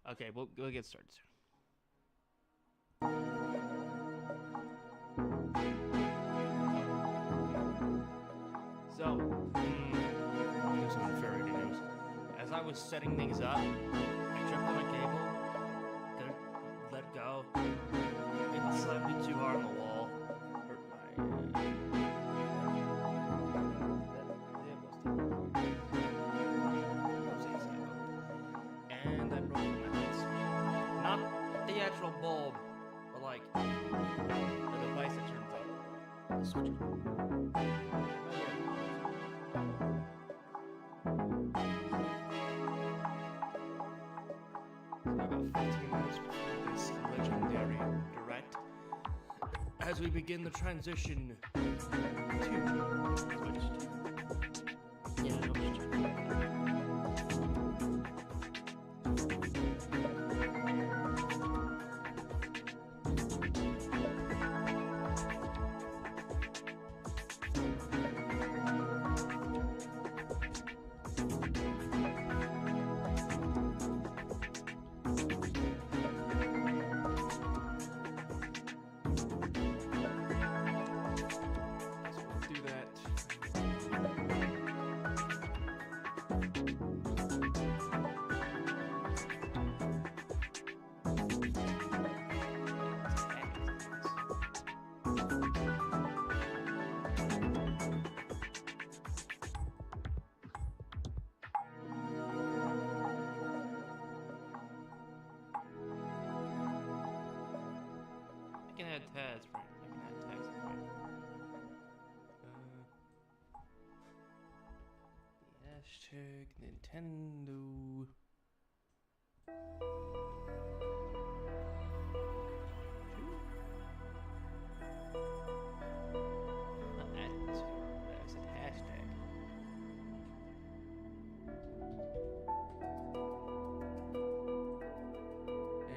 Okay, we'll get started soon. So, here's some fairy news. As I was setting things up, I tripped on a cable, couldn't let go. It slammed me too hard on the wall. Hurt my and I broke my hands. Not the actual bulb, but like the device that turns up the switch. So about 15 minutes before this legendary direct, as we begin the transition to Switch 2. Yeah, Switch 2. So we'll do that. I can add tags, right? I can add tags, right? The hashtag Nintendo. Not at. I said hashtag.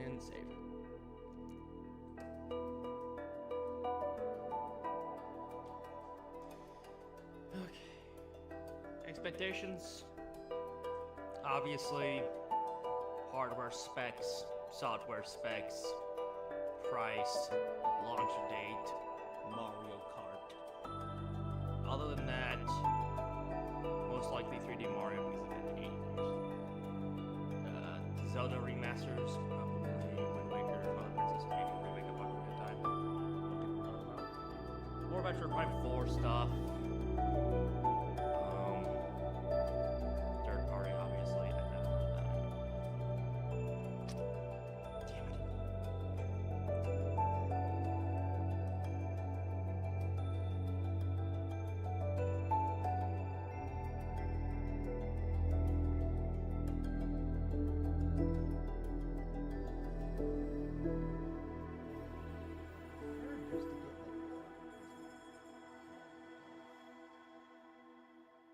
And save. Okay. Expectations. Obviously, hardware specs, software specs, price, launch date, Mario Kart. Other than that, most likely 3D Mario because it's been 8 years. Zelda remasters, probably Wind Waker, Twilight Princess, maybe remake of Ocarina of Time. Don't think about. More Metroid Prime 4 stuff. Third party, obviously. Damn it.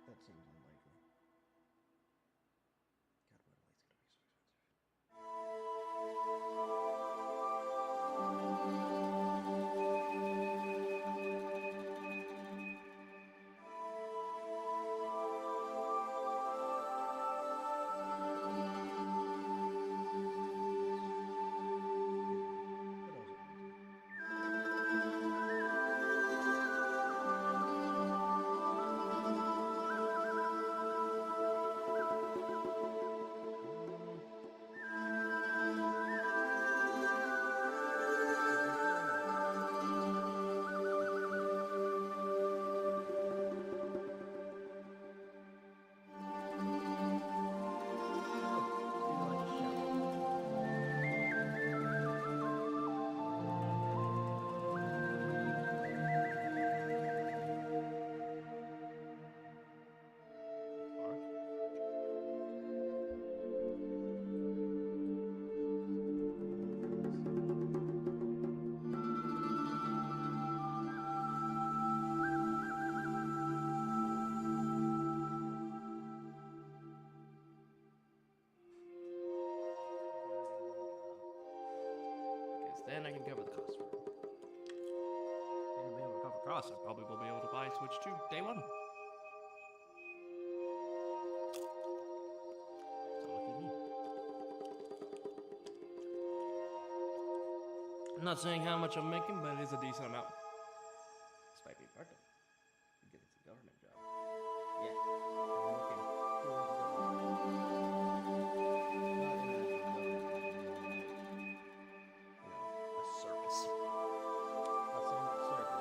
That seems unlikely. God, what light's gonna be so expensive. What else are we doing? Because then I can cover the cost. And be able to cover costs, I probably will be able to buy Switch 2 day one. So lucky me. I'm not saying how much I'm making, but it is a decent amount. This might be part of it. Because it's a government job. Yeah. I'm looking towards A service. I'll say service.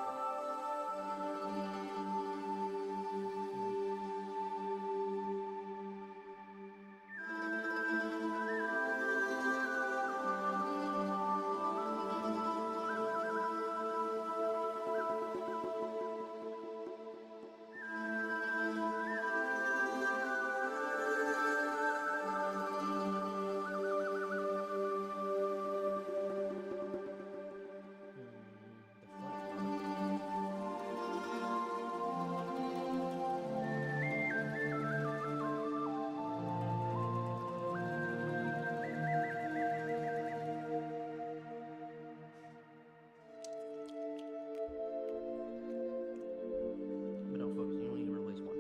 But no, folks, you only need to replace one.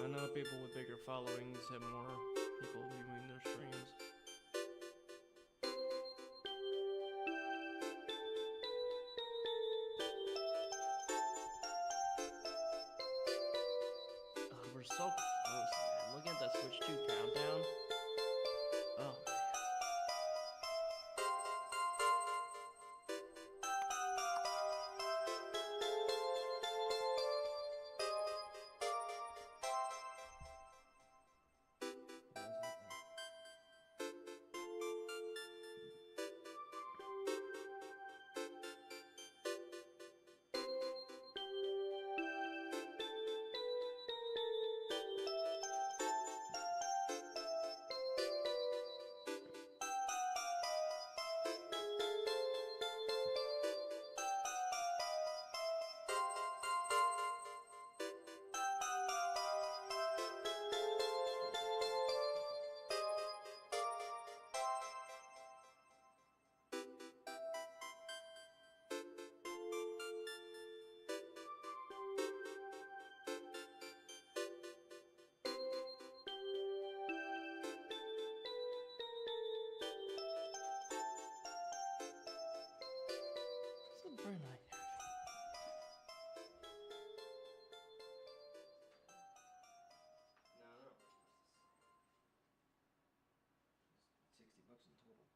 I know people with bigger followings have more people viewing their streams. Oh, we're so close, man. Look at that Switch 2 countdown. Oh, man. It's a very nice. $60 in total.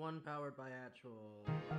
one powered by actual not USB.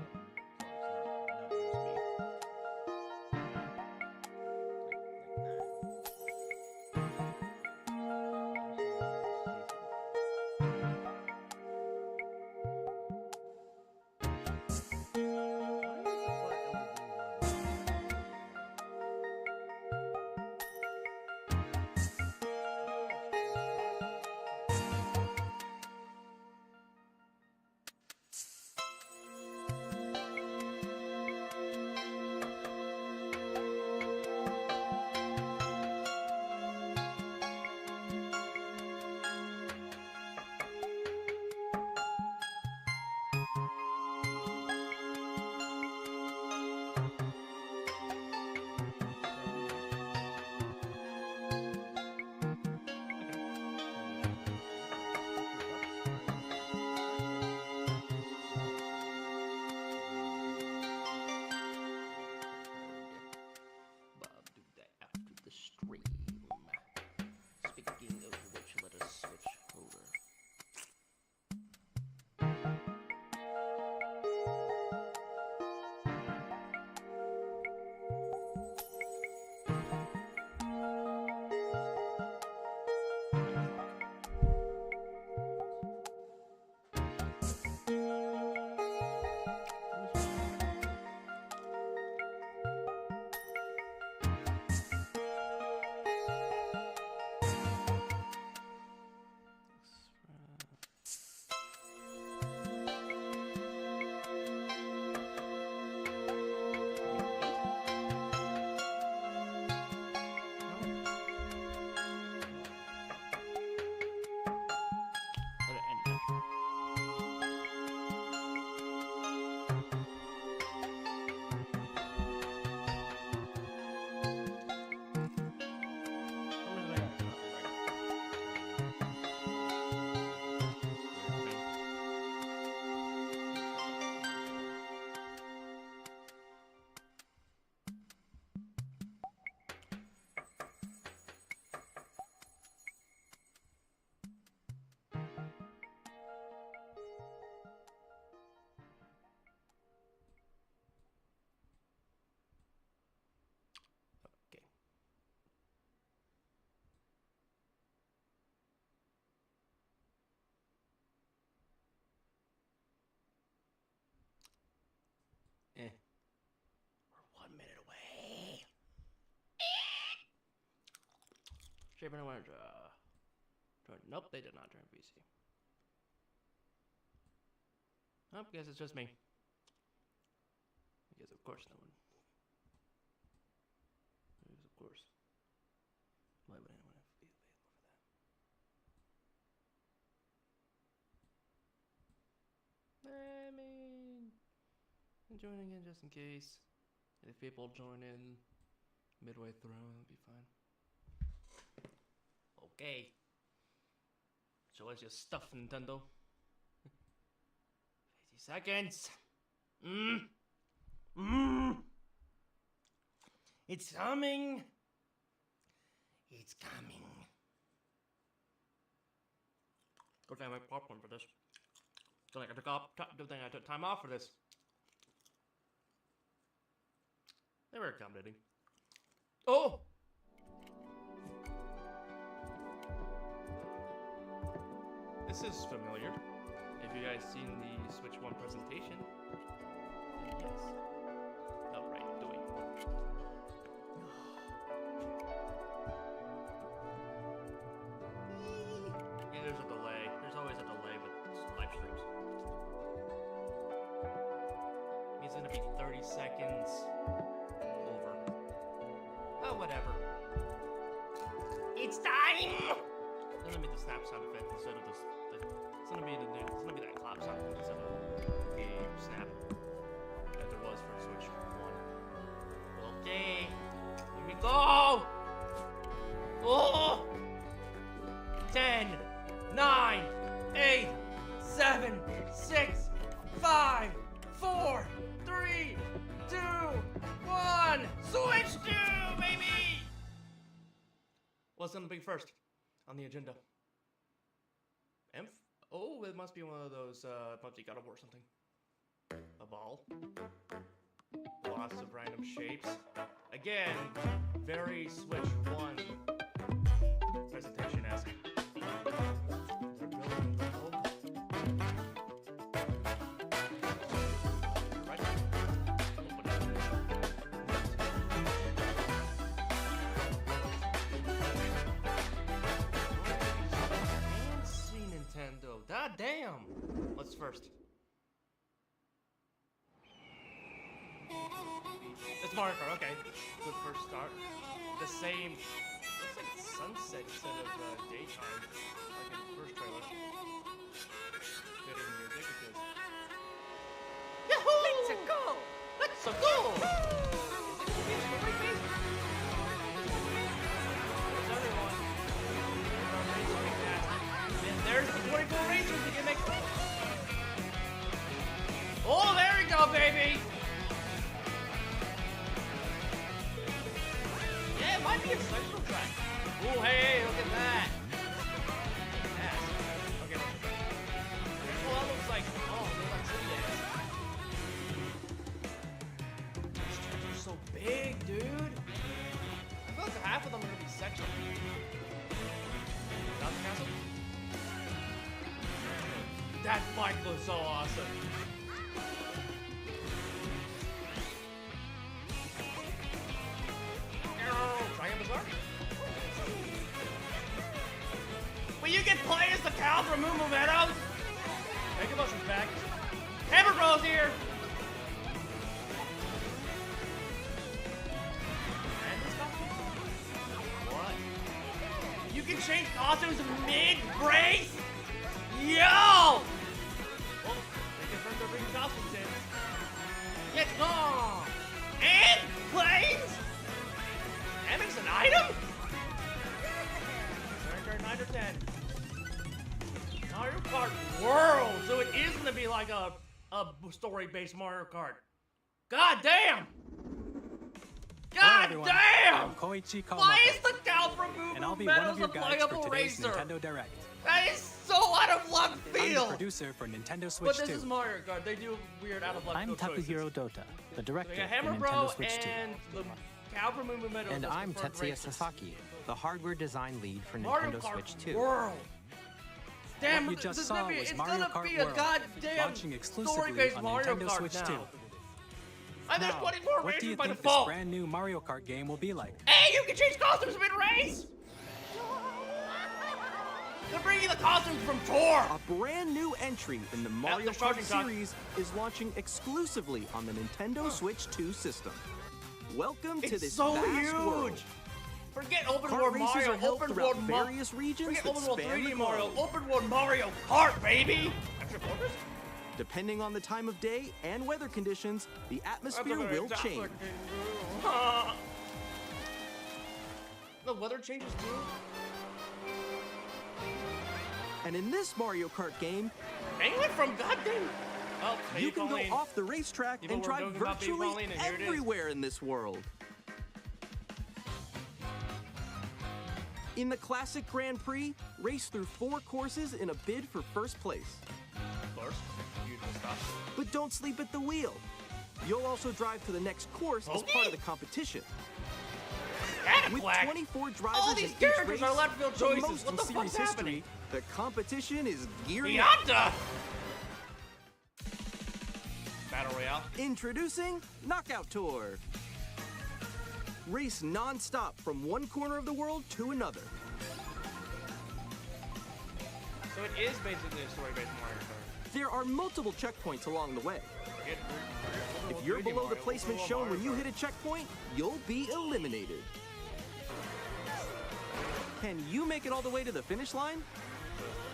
Bob, do that after the stream. Speaking of which, let us switch over. Let it end naturally. Okay. We're 1 minute away. Shape and Winter. Nope, they did not join VC. Oh, guess it's just me. Because of course no one. Because of course. Why would anyone be available for that? I mean, I'm joining in just in case. If people join in midway through, it'll be fine. Okay. So let's just stuff Nintendo. 50 seconds. It's coming. It's coming. Good thing I make popcorn for this. Good thing I took time off for this. They were accommodating. Oh! This is familiar. If you guys seen the Switch 1 presentation, then yes. Oh, right, doing. Yeah, there's a delay. There's always a delay with live streams. It's gonna be 30 seconds over. Oh, whatever. It's time! It's gonna be the snap sound effect instead of it's gonna be that clap sound effect instead of a snap that there was for Switch 1. Okay, here we go! Oh! 10, 9, 8, 7, 6, 5, 4, 3, 2, 1! Switch 2, baby! What's gonna be first on the agenda? Oh, it must be one of those, must be God of War something. A ball. Lots of random shapes. Again, very Switch 1 presentation-esque. They're building the whole... Right. Open it. Fancy Nintendo. God damn! What's first? It's Mario Kart, okay. Good first start. The same, looks like sunset instead of daytime, like in the first trailer. Fitting music because... Yahoo! Let's go! Let's go! There's another one. And there's the 24 Rangers gimmick. Oh, there we go, baby! Yeah, it might be a central track. Oh, hey, look at that. Yes. Okay, look. Well, that looks like, oh, they like tree dance. These trees are so big, dude. I feel like half of them are gonna be sectional. Not the castle? That fight was so awesome. Will you get play as the cow from Moo Moo Meadows? Mega Motion's back. Hammer Bros here! What? You can change costumes mid-race? Yo! Oh, they confirmed they're bringing costumes in. Let's go! And planes? Hammocks an item? Mario Kart 9 or 10. Mario Kart World! So it is gonna be like a story-based Mario Kart. God damn! God damn! I'm Koichi Kawamata, Why is the cow from Moo and I'll Moo be one Meadows of a your guides for playable today's racer? Nintendo Direct. That is so out of left I'm the field! producer for Nintendo Switch But this 2. is Mario Kart. They do weird out of left I'm field choices. Takuhiro Dota, the director We got for Hammer Bro Nintendo Switch 2. and the cow from Moo Moo Meadows. And as I'm preferred Tetsuya racers. Sasaki, the hardware design lead for Mario Nintendo Kart Switch 2. World. Damn, What you just this is saw gonna be, was it's Mario gonna Kart be a World, goddamn launching exclusively story-based on Mario Nintendo Kart Switch now. 2. And there's Now, 24 what do races you by think this default. brand new Mario Kart game will be like? Hey, you can change costumes mid-race. They're bringing the costumes from Tor. A brand new entry in the Mario the Kart charging dock. series is launching exclusively on the Nintendo Switch 2 system. Welcome to It's this so vast huge. world. Forget open Kart world races Mario, are held open throughout world various regions Forget that open world span 3D the Mario, globe. open world Mario Kart, baby. Extra quarters? Depending on the time of day and weather conditions, the atmosphere will change. The weather changes too. And in this Mario Kart game, Dang it from goddamn. Oh, you can go off the racetrack People and were drive joking about being virtually Pauline, and here it is. everywhere in this world. In the Classic Grand Prix, race through 4 courses in a bid for first place. Of course, usual stuff. But don't sleep at the wheel. You'll also drive to the next course as part of the competition. With Quack. 24 drivers All these in each characters race, are left field the choices. most What in the series fuck's happening? history, the competition is gearing up. Beyonda! Battle Royale. Introducing Knockout Tour. Race non-stop from one corner of the world to another. So it is basically a story-based Mario Kart. There are multiple checkpoints along the way. Forget If you're below the placement shown when you hit a checkpoint, you'll be eliminated. Can you make it all the way to the finish line?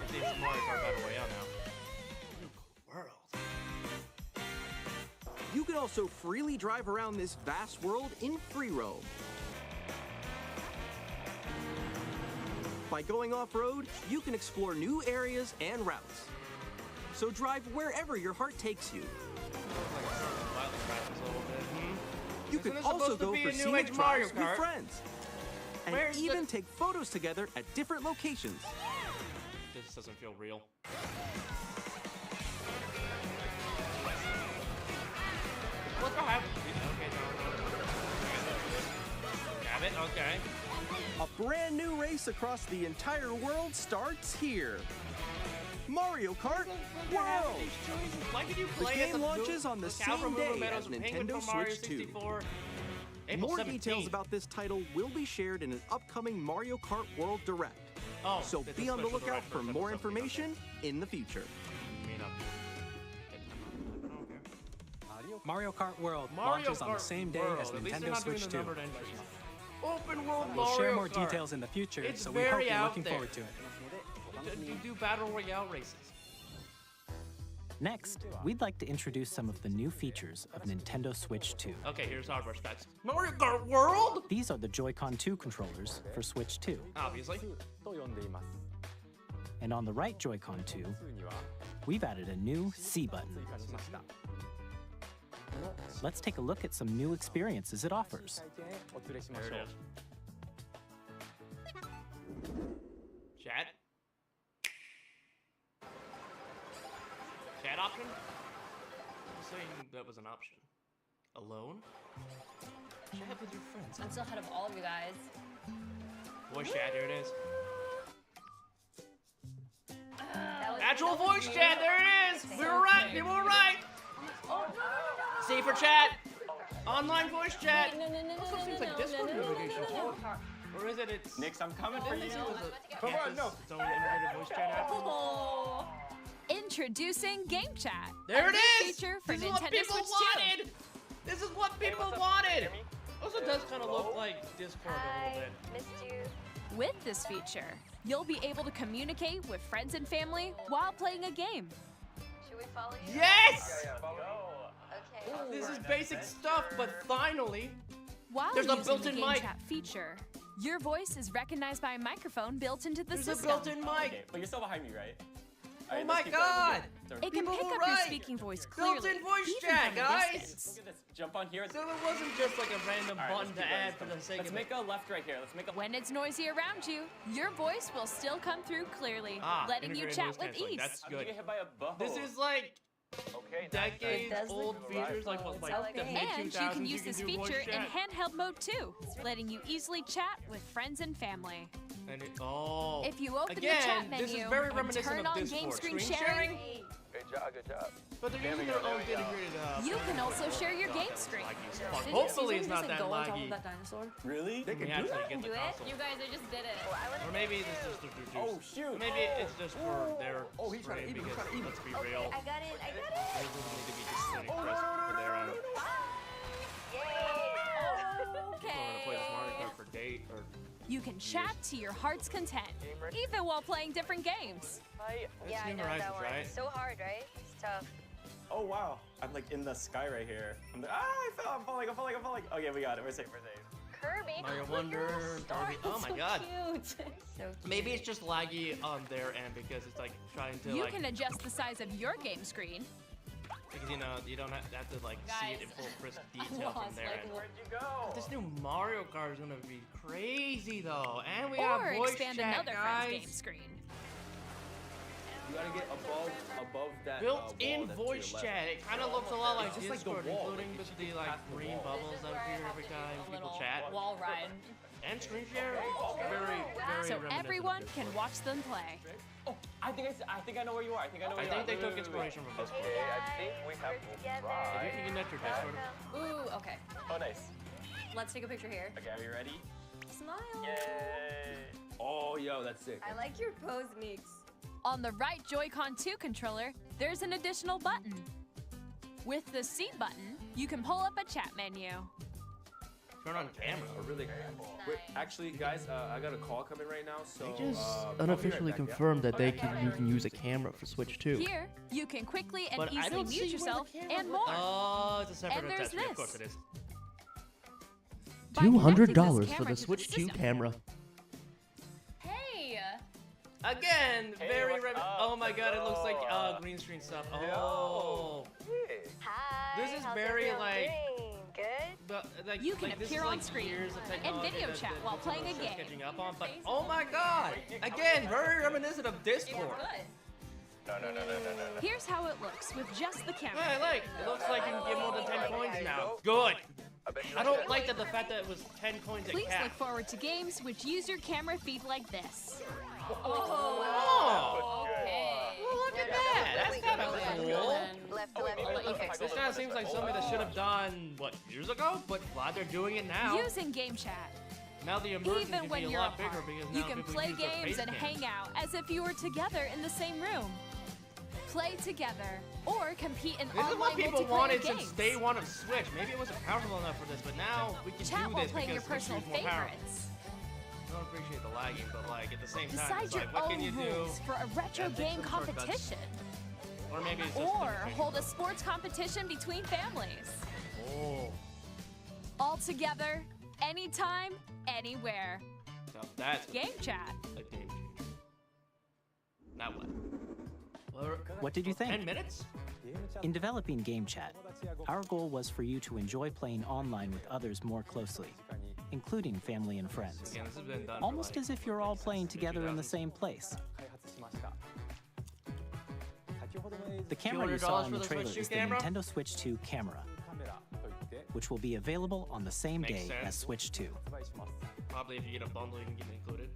It's Mario Kart Battle Royale now. World. You can also freely drive around this vast world in free roam. By going off-road, you can explore new areas and routes. So drive wherever your heart takes you. You can Isn't this also supposed to go be for a new scenic age Mario drives with Kart? friends. And Where's the- even take photos together at different locations. This doesn't feel real. Okay. A brand new race across the entire world starts here. Mario Kart World! Why could you The play game as a launches on the cow same from day Moo Meadows, as a penguin Nintendo from Mario Switch 2. 64? April More 17th. details about this title will be shared in an upcoming Mario Kart World Direct. Oh, So it's be a on the special lookout direct for version more of something, information in the future. okay. Made up. I don't care. Mario Kart World Mario launches on the Kart same day World. as At least they're Nintendo not doing Switch the 2. numbered entries. Open world We'll Mario share more Kart. details in the future, It's so we hope very you're out looking there. forward to it. You do battle royale races. Next, we'd like to introduce some of the new features of Nintendo Switch 2. Okay, here's hardware specs. Mario Kart World? These are the Joy-Con 2 controllers for Switch 2. Obviously. And on the right Joy-Con 2, we've added a new C button. Let's take a look at some new experiences it offers. There it is. Chat? Chat option? I'm saying that was an option. Alone? Chat with your friends. I'm still ahead of all of you guys. Voice chat, here it is. That Actual was voice you. chat, there it is! We were right, we were right! Oh, no. C for chat! Online voice chat! Wait, no. Also seems like Discord notifications. Or is it it's... Nix, I'm coming for Didn't they you. say it was a Come on, campus, no. its own integrated voice chat app? Oh. Introducing Game Chat. There a it new is! Feature for This is what Nintendo people Switch 2. wanted! This is what people wanted! Also does kind of look like Discord a little bit. Missed you. With this feature, you'll be able to communicate with friends and family while playing a game. Should we follow you? Yes! Okay. This is basic stuff, but finally, While There's a using built-in the Game mic. Chat feature, your voice is recognized by a microphone built into the there's a system. built-in mic. Okay, but you're still behind me, right? Oh Alright, my let's keep going. god! It can People pick were up your right. speaking voice clearly, Built-in voice even chat, from a guys. distance. Look at this. Jump on here. So it wasn't just like a random Alright, button to let's keep going, add for the sake Let's of make it. a left right here. Let's make a When it's noisy around you, your voice will still come through clearly, letting you integrated chat voice with canceling. ease. That's How did good. you get hit by a bow? This is like okay, decades does old look features, like rough. what, like It's the okay. mid And 2000s. you can use this do voice feature in chat. handheld mode too, letting you easily chat with friends and family. And it, If you open again, the chat menu this is very and reminiscent turn of on Discord. game screen Screen sharing, Good job, good job. But they're using their own integrated. you can also share your game screen. Hopefully, it's not that laggy. Really? They can actually get the Do it? console. You guys are just did it. Or maybe this is just Oh shoot! Maybe it's just for their stream because let's be real, I got it. I got they it. really need to be just sitting pressed for their own. People want to play this Mario Kart for date or You can chat to your heart's content, even while playing different games. Yeah, I New know Horizons, that one. right? It's so hard, right? It's tough. Oh wow! I'm like in the sky right here. I'm like, I fell! I'm falling! Okay, we got it. We're safe. Kirby. Mario Wonder, Kirby. Oh my god. Cute. So cute. Maybe it's just laggy on their end because it's like trying to You like can adjust the size of your game screen. because you don't have to like see it in full crisp detail from lost, their like, end. Where'd you go? This new Mario Kart is gonna be crazy though, and we Or have voice expand chat, another guys. friend's game screen. You gotta get above that. Built-in wall that's to voice your left. chat. It kind of looks a lot like It's just like the Discord, wall, including like, with you the should like pass the green wall. bubbles This is that where I appear have every to do time a people little chat. wall ride. And screen share. Very, very So reminiscent of everone Discord. can watch them play. Oh, I think I know where you are. I think I know where I you are. think they Wait, took wait, wait, inspiration from Discord. Okay, I think we have We're to together. If you try. can connect your Discord. Ooh, okay. Oh, nice. Let's take a picture here. Okay, are you ready? Smile. Yay! Oh, yo, that's sick. I like your pose, Meeks. On the right Joy-Con 2 controller, there's an additional button. With the C button, you can pull up a chat menu. Turn on camera. Oh, really? Wait, actually, guys, I got a call coming right now, so. They just I'll be right unofficially back, yeah? confirmed that you can use a camera for Switch 2. Here, you can quickly and But I easily don't see mute where the yourself camera and was. more. Oh, it's a separate And there's attachment. Of this. course it is. By connecting this for camera the to Switch 2 system. camera. Hey. Again, Hey, very what's up, oh my god, it looks like bro? green screen stuff. Yo. Oh, Hi. This is how's very, everyone like- doing? Good. like You can like, this appear is, on like, screen years of and technology video that- chat that while Nintendo playing a is just game. catching up on, but oh my god, again, very reminiscent of Discord. No. Here's how it looks with just the camera. Hey, like, it looks like you can get more than 10 coins now. Good. I don't like hated the fact that it was 10 coins a Please cap. look forward to games which use your camera feed like this. Oh, Okay. well, look at that. That's kind of cool. Left to left. I'll let you fix This it. kind of seems like something that should have done, what, years ago? But glad they're doing it now. Using Game Chat. Now the immersion Even can when be a you're lot bigger apart, because you now can people play use their games face and cams. hang out as if you were together in the same room. Play together or compete in This is online what people multiplayer wanted games. since day one of Switch. Maybe it wasn't powerful enough for this, but now we can Chat do while this playing your because Switch personal is more powerful. favorites. I don't appreciate the lagging, but like at the same time, Decide it's your like, what can you own do? rules for a retro Yeah, take game some shortcuts. competition. Or maybe it's just Or limitation. hold a sports competition between families. Oh, All together, anytime, anywhere. so that's Game Chat. a game changer. Now what? What did you think? 10 minutes? In developing Game Chat, our goal was for you to enjoy playing online with others more closely, including family and friends. Again, this has been done Almost for like as if you're all playing together in the 50,000. same place. The camera you saw in the $200 for the trailer Switch 2 is the camera? Nintendo Switch 2 camera, which will be available on the same Makes day sense. as Switch 2. Probably if you get a bundle, you can get it included.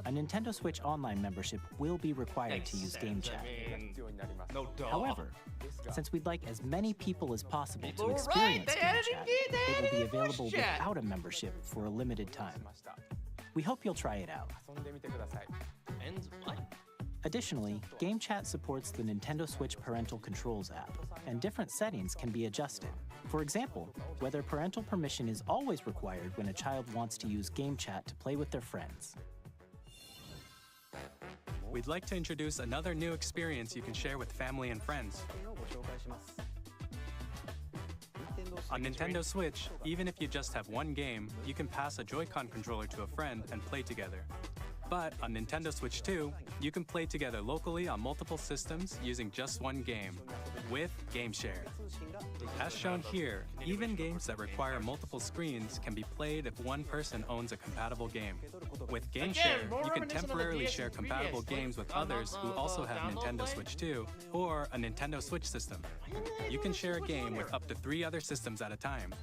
A Nintendo Switch Online membership will be required Makes to use sense. Game Chat. I mean, no duh. However, since we'd like as many people as possible People to were experience right. They Game added Chat, it- they it will added be it in voice available chat. without a membership for a limited time. We hope you'll try it out. Ends what? Additionally, Game Chat supports the Nintendo Switch Parental Controls app, and different settings can be adjusted. For example, whether parental permission is always required when a child wants to use Game Chat to play with their friends. We'd like to introduce another new experience you can share with family and friends. On Nintendo Switch, even if you just have one game, you can pass a Joy-Con controller to a friend and play together. But on Nintendo Switch 2, you can play together locally on multiple systems using just one game, with Game Share. As shown here, even games that require multiple screens can be played if one person owns a compatible game. With Game Again, Share, more you can reminiscent of the temporarily DS share and 3DS. compatible games with others who also have download Nintendo play? Switch 2 or a Nintendo Switch system. You can share a game with up to 3 other systems at a time.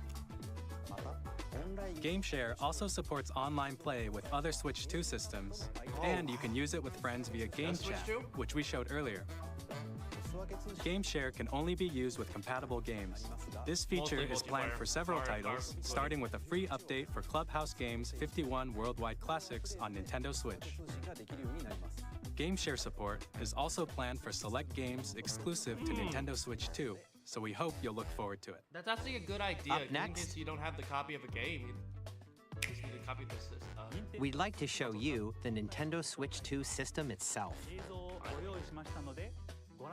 Game Share also supports online play with other Switch 2 systems, and you can use it with friends via Game Switch Chat, 2? which we showed earlier. Game Share can only be used with compatible games. This feature Mostly is planned for multiplayer. several Mario Kart titles, included. starting with a free update for Clubhouse Games 51 Worldwide Classics on Nintendo Switch. Game Share support is also planned for select games exclusive to Nintendo Switch 2, so we hope you'll look forward to it. That's actually a good idea. Up just in next. case you don't have the copy of a game, you just need a copy of this. We'd like to show you the Nintendo Switch 2 system itself.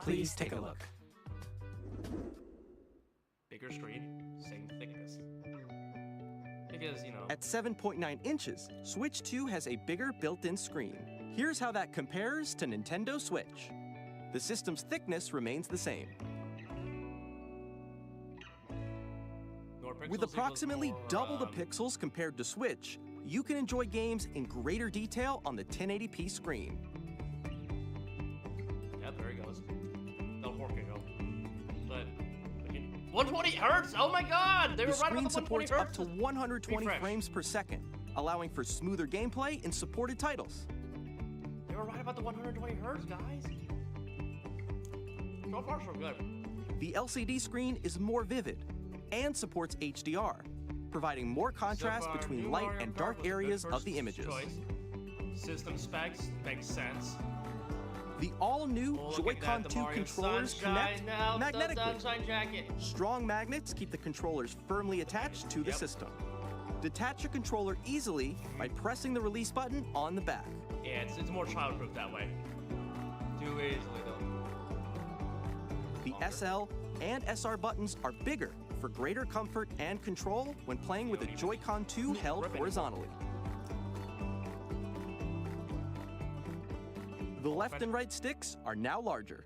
Please take a look. Bigger screen, same thickness. Because, you know, At 7.9 inches, Switch 2 has a bigger built-in screen. Here's how that compares to Nintendo Switch. The system's thickness remains the same. more pixels With equals approximately more, double the pixels compared to Switch, you can enjoy games in greater detail on the 1080p screen. Yeah, there he goes. No 4K, no. But, again, 120 hertz? Oh my god! They The were right screen about the 120 supports up hertz. to 120 Refresh. frames per second, allowing for smoother gameplay in supported titles. They were right about the 120 hertz, guys. So far, so good. The LCD screen is more vivid and supports HDR, providing more contrast So far, between New light Mario and Kart dark was a good areas of first the images. choice. System specs makes sense. The all-new Oh, look at Joy-Con that, the 2 Mario controllers Sunshine connect now, magnetically. The Sunshine Jacket. Strong magnets keep the controllers firmly attached to the Yep. system. Detach a controller easily by pressing the release button on the back. Yeah, it's more childproof that way. Too easily, though. The SL and SR buttons are bigger for greater comfort and control when playing with the Joy-Con 2 held Rip it. horizontally. The left and right sticks are now larger.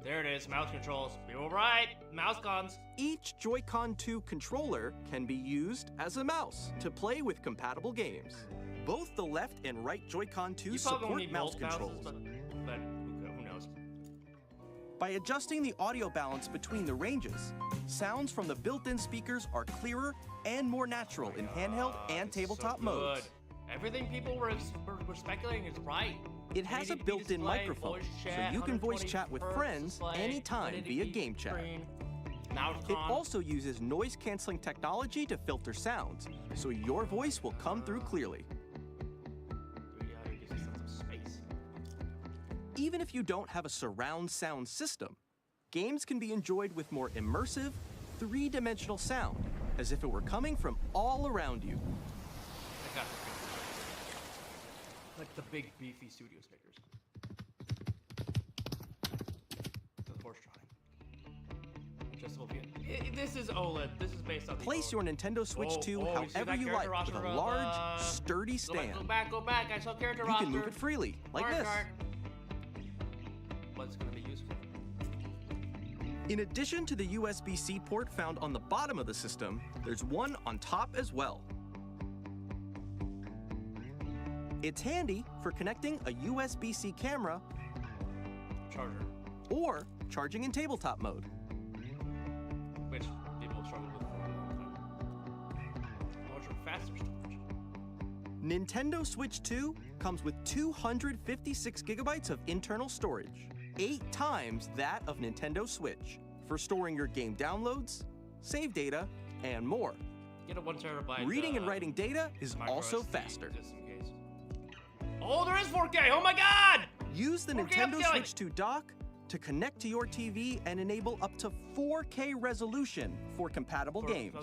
There it is, mouse controls. You were right, mouse cons. Each Joy-Con 2 controller can be used as a mouse to play with compatible games. Both the left and right Joy-Con 2 You probably won't support need mouse both mouses, controls. but who knows? By adjusting the audio balance between the ranges, sounds from the built-in speakers are clearer and more natural in handheld and tabletop modes. Everything people were speculating is right. It has a built-in microphone, so you can voice chat with friends anytime via game chat. It also uses noise-canceling technology to filter sounds, so your voice will come through clearly. Even if you don't have a surround sound system, games can be enjoyed with more immersive, three-dimensional sound, as if it were coming from all around you. Like the big, beefy studio speakers. The horse trotting. Adjustable piano. This is OLED. This is based on the Place your Nintendo Switch 2 however you like with a large, sturdy stand. Go back. I saw character You roster. can move it freely, like this. What's going to be useful? In addition to the USB-C port found on the bottom of the system, there's one on top as well. It's handy for connecting a USB-C camera charger or charging in tabletop mode. Which people struggle with for a long time. Larger, faster storage. Nintendo Switch 2 comes with 256 gigabytes of internal storage, 8 times that of Nintendo Switch, for storing your game downloads, save data, and more. Get a 1 terabyte. Reading and writing data is also faster. Oh, there is 4K! Oh my god! Use the Nintendo Switch 2 dock to connect to your TV and enable up to 4K resolution for compatible games.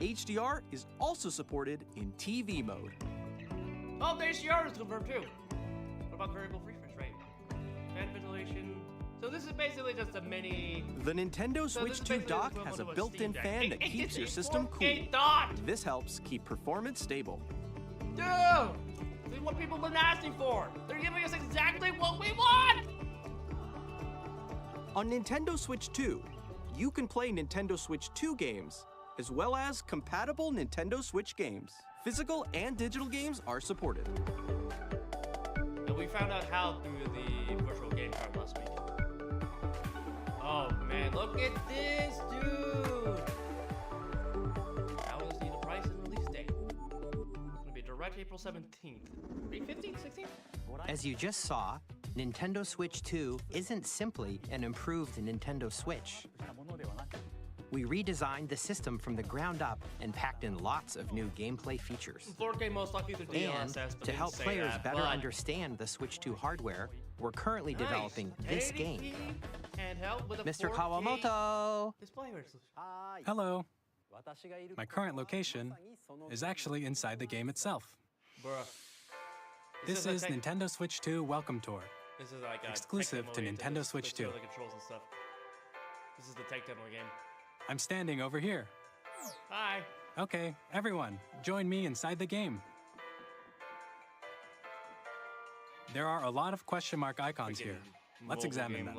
HDR is also supported in TV mode. Oh, the HDR is confirmed too. What about variable refresh rate? Fan ventilation. So this is basically just a mini... The Nintendo Switch 2 dock has a built-in fan that keeps your system cool. This helps keep performance stable. Dude! This is what people have been asking for! They're giving us exactly what we want! On Nintendo Switch 2, you can play Nintendo Switch 2 games, as well as compatible Nintendo Switch games. Physical and digital games are supported. And we found out how through the virtual game card last week. Oh man, look at this, dude! That was the price and release date. It's gonna be direct April 17th. 15th, 16th? As you just saw, Nintendo Switch 2 isn't simply an improved Nintendo Switch. We redesigned the system from the ground up and packed in lots of new gameplay features. 4K most likely through DLSS, And to help players better understand the Switch 2 hardware, we're currently developing this game. With a Mr. 4K Kawamoto! display resolution. Hello. My current location is actually inside the game itself. Bruh. This is Nintendo Switch 2 Welcome Tour, This is like a exclusive to Nintendo Switch 2. The controls and stuff. This is the tech demo game. I'm standing over here. Hi. Okay, everyone, join me inside the game. There are a lot of question mark icons here. Let's examine them.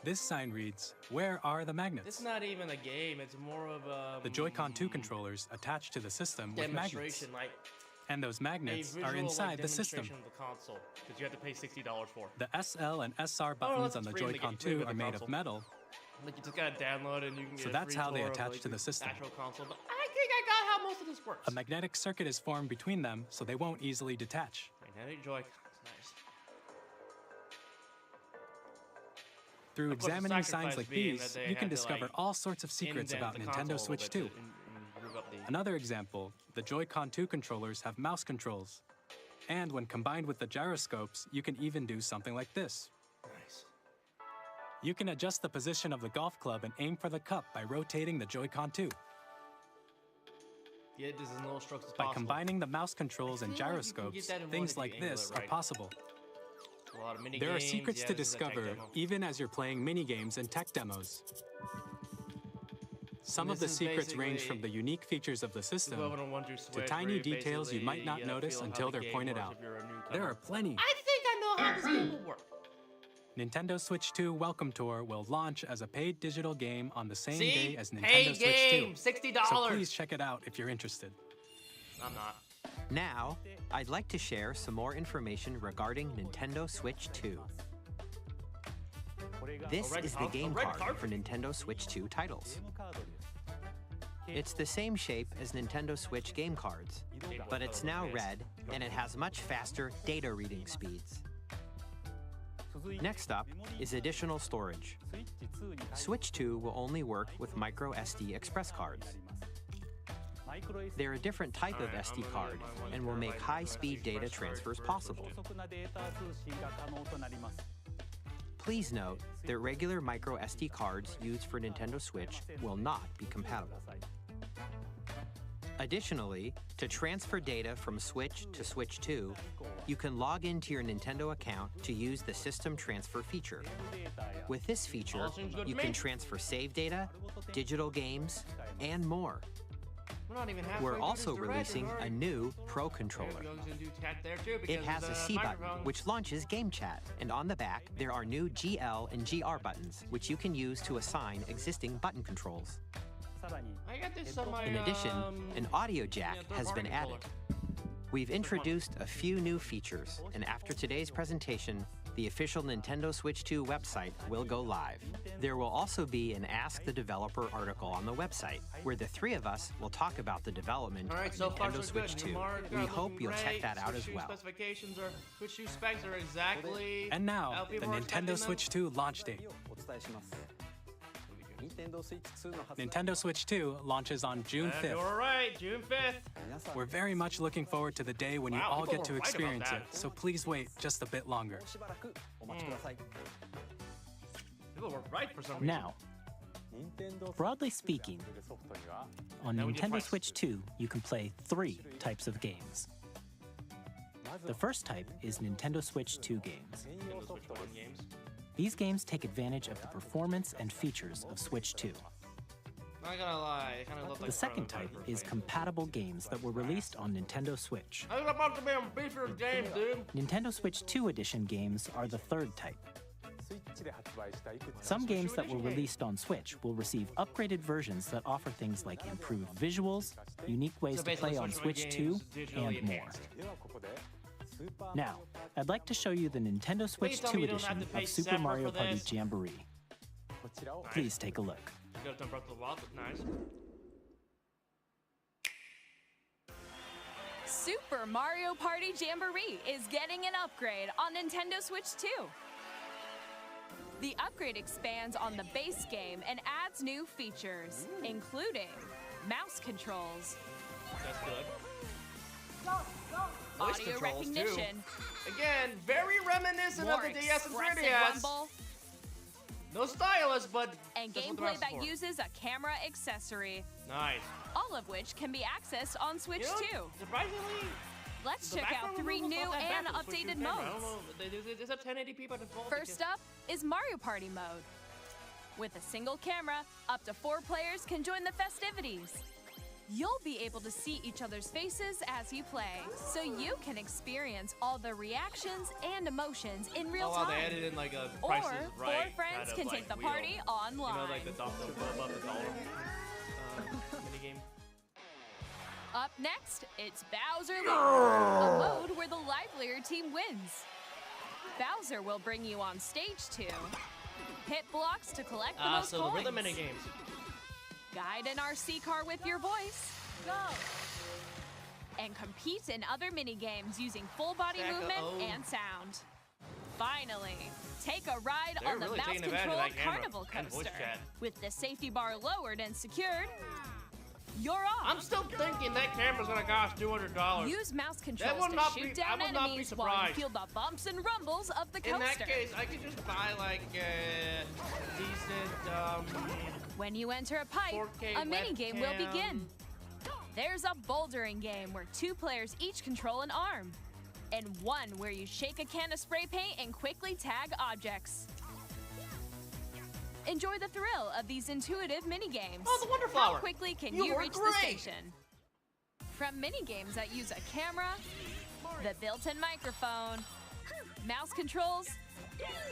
This sign reads, "Where are the magnets?" It's not even a game, it's more of a... The Joy-Con 2 controllers attached to the system with magnets. Like and those magnets are inside the system. Of the console that you have to pay $60 for. The SL and SR buttons on the Joy-Con 2 are made of metal. Like you just gotta download and you can get so that's how they attach to the system. Actual console, but I think I got how most of this works. A magnetic circuit is formed between them, so they won't easily detach. Magnetic Joy-Cons, nice. Through examining signs like these, you can discover all sorts of secrets about Nintendo Switch 2. Another example, the Joy-Con 2 controllers have mouse controls. And when combined with the gyroscopes, you can even do something like this. Nice. You can adjust the position of the golf club and aim for the cup by rotating the Joy-Con 2. Yeah, this is no strokes as By possible. combining the mouse controls and gyroscopes, things like this are possible. A lot of mini There are games. secrets Yeah, to this is a tech discover, demo. even as you're playing mini-games and tech demos. Some of the this is secrets range basically from the unique features of the system equivalent of One Two to Switch, tiny where you details you might not basically, notice feel how until the they're game pointed works out. if you're a newcomer. There are plenty. I think I know how this game will work. Nintendo Switch 2 Welcome Tour will launch as a paid digital game on the same See? day as Nintendo Paid Switch 2. game, $60. So please check it out if you're interested. I'm not. Now, I'd like to share some more information regarding Nintendo Switch 2. This is the game card for Nintendo Switch 2 titles. It's the same shape as Nintendo Switch game cards, but it's now red and it has much faster data reading speeds. Next up is additional storage. Switch 2 will only work with micro SD express cards. They're a different type of SD card and will make high-speed data transfers possible. Please note that regular micro SD cards used for Nintendo Switch will not be compatible. Additionally, to transfer data from Switch to Switch 2, you can log into your Nintendo account to use the System Transfer feature. With this feature, you can transfer save data, digital games, and more. We're also releasing a new Pro Controller. It has a C button, which launches Game Chat, and on the back, there are new GL and GR buttons, which you can use to assign existing button controls. In addition, an audio jack has been added. We've introduced a few new features, and after today's presentation, the official Nintendo Switch 2 website will go live. There will also be an Ask the Developer article on the website, where the three of us will talk about the development of Nintendo Switch 2. We hope you'll check that out as well. And now, the Nintendo Switch 2 launch date. Nintendo Switch 2 launches on June 5th. You're right, June 5th. We're very much looking forward to the day when you all get to experience it, so please wait just a bit longer. People were right for some reason. Now, broadly speaking, on Nintendo Switch 2, you can play 3 types of games. The first type is Nintendo Switch 2 games. Nintendo Switch 1 games. These games take advantage of the performance and features of Switch 2. Not gonna lie, it kind of looked like The second type is compatible games that were released on Nintendo Switch. I was about to be on featured games, dude. Nintendo Switch 2 edition games are the third type. Some games that were released on Switch will receive upgraded versions that offer things like improved visuals, unique ways to play on Switch 2, and more. Now, I'd like to show you the Nintendo Switch 2 edition of Super Mario Party Jamboree. Please take a look. You got Breath of the Wild, but nice. Super Mario Party Jamboree is getting an upgrade on Nintendo Switch 2. The upgrade expands on the base game and adds new features, including mouse controls, That's good. audio recognition, Again, very reminiscent of the DS and 3DS. rumble, No stylus, but and that's what the gameplay rest that is for. uses a camera accessory, Nice. all of which can be accessed on Switch You know, 2. surprisingly, Let's the check out background 3 removal's new not that and bad for the Switch updated 2 camera. I don't modes. know, is that 1080p by default? First up is Mario Party mode. With a single camera, up to 4 players can join the festivities. You'll be able to see each other's faces as you play, so you can experience all the reactions and emotions in real wow, time. they added in like a Or Price is 4 Right friends kind of, can like, take the wheel. party online. You know, like the Dr. Boba the dollar minigame. Up next, it's Bowser League, a mode where the livelier team wins. Bowser will bring you on stage 2, hit blocks to collect the most So coins, the rhythm minigames. guide an RC car with your voice, go, and compete in other minigames using full body Stack up- movement oh. and sound. Finally, take a ride They're on the really taking advantage of mouse-controlled that camera carnival and voice coaster. chat. With the safety bar lowered and secured, you're off. I'm still thinking that camera's gonna cost $200. Use mouse controls would to not shoot be- I down would not be enemies while you surprised. feel the bumps and rumbles of the coaster. In that case, I could just buy like a decent When you enter a pipe, 4K a minigame will webcam. begin. There's a bouldering game where 2 players each control an arm, and one where you shake a can of spray paint and quickly tag objects. Enjoy the thrill of these intuitive minigames. Oh, the Wonder How Flower. quickly can You you were reach the great. station? From minigames that use a camera, the built-in microphone, mouse controls,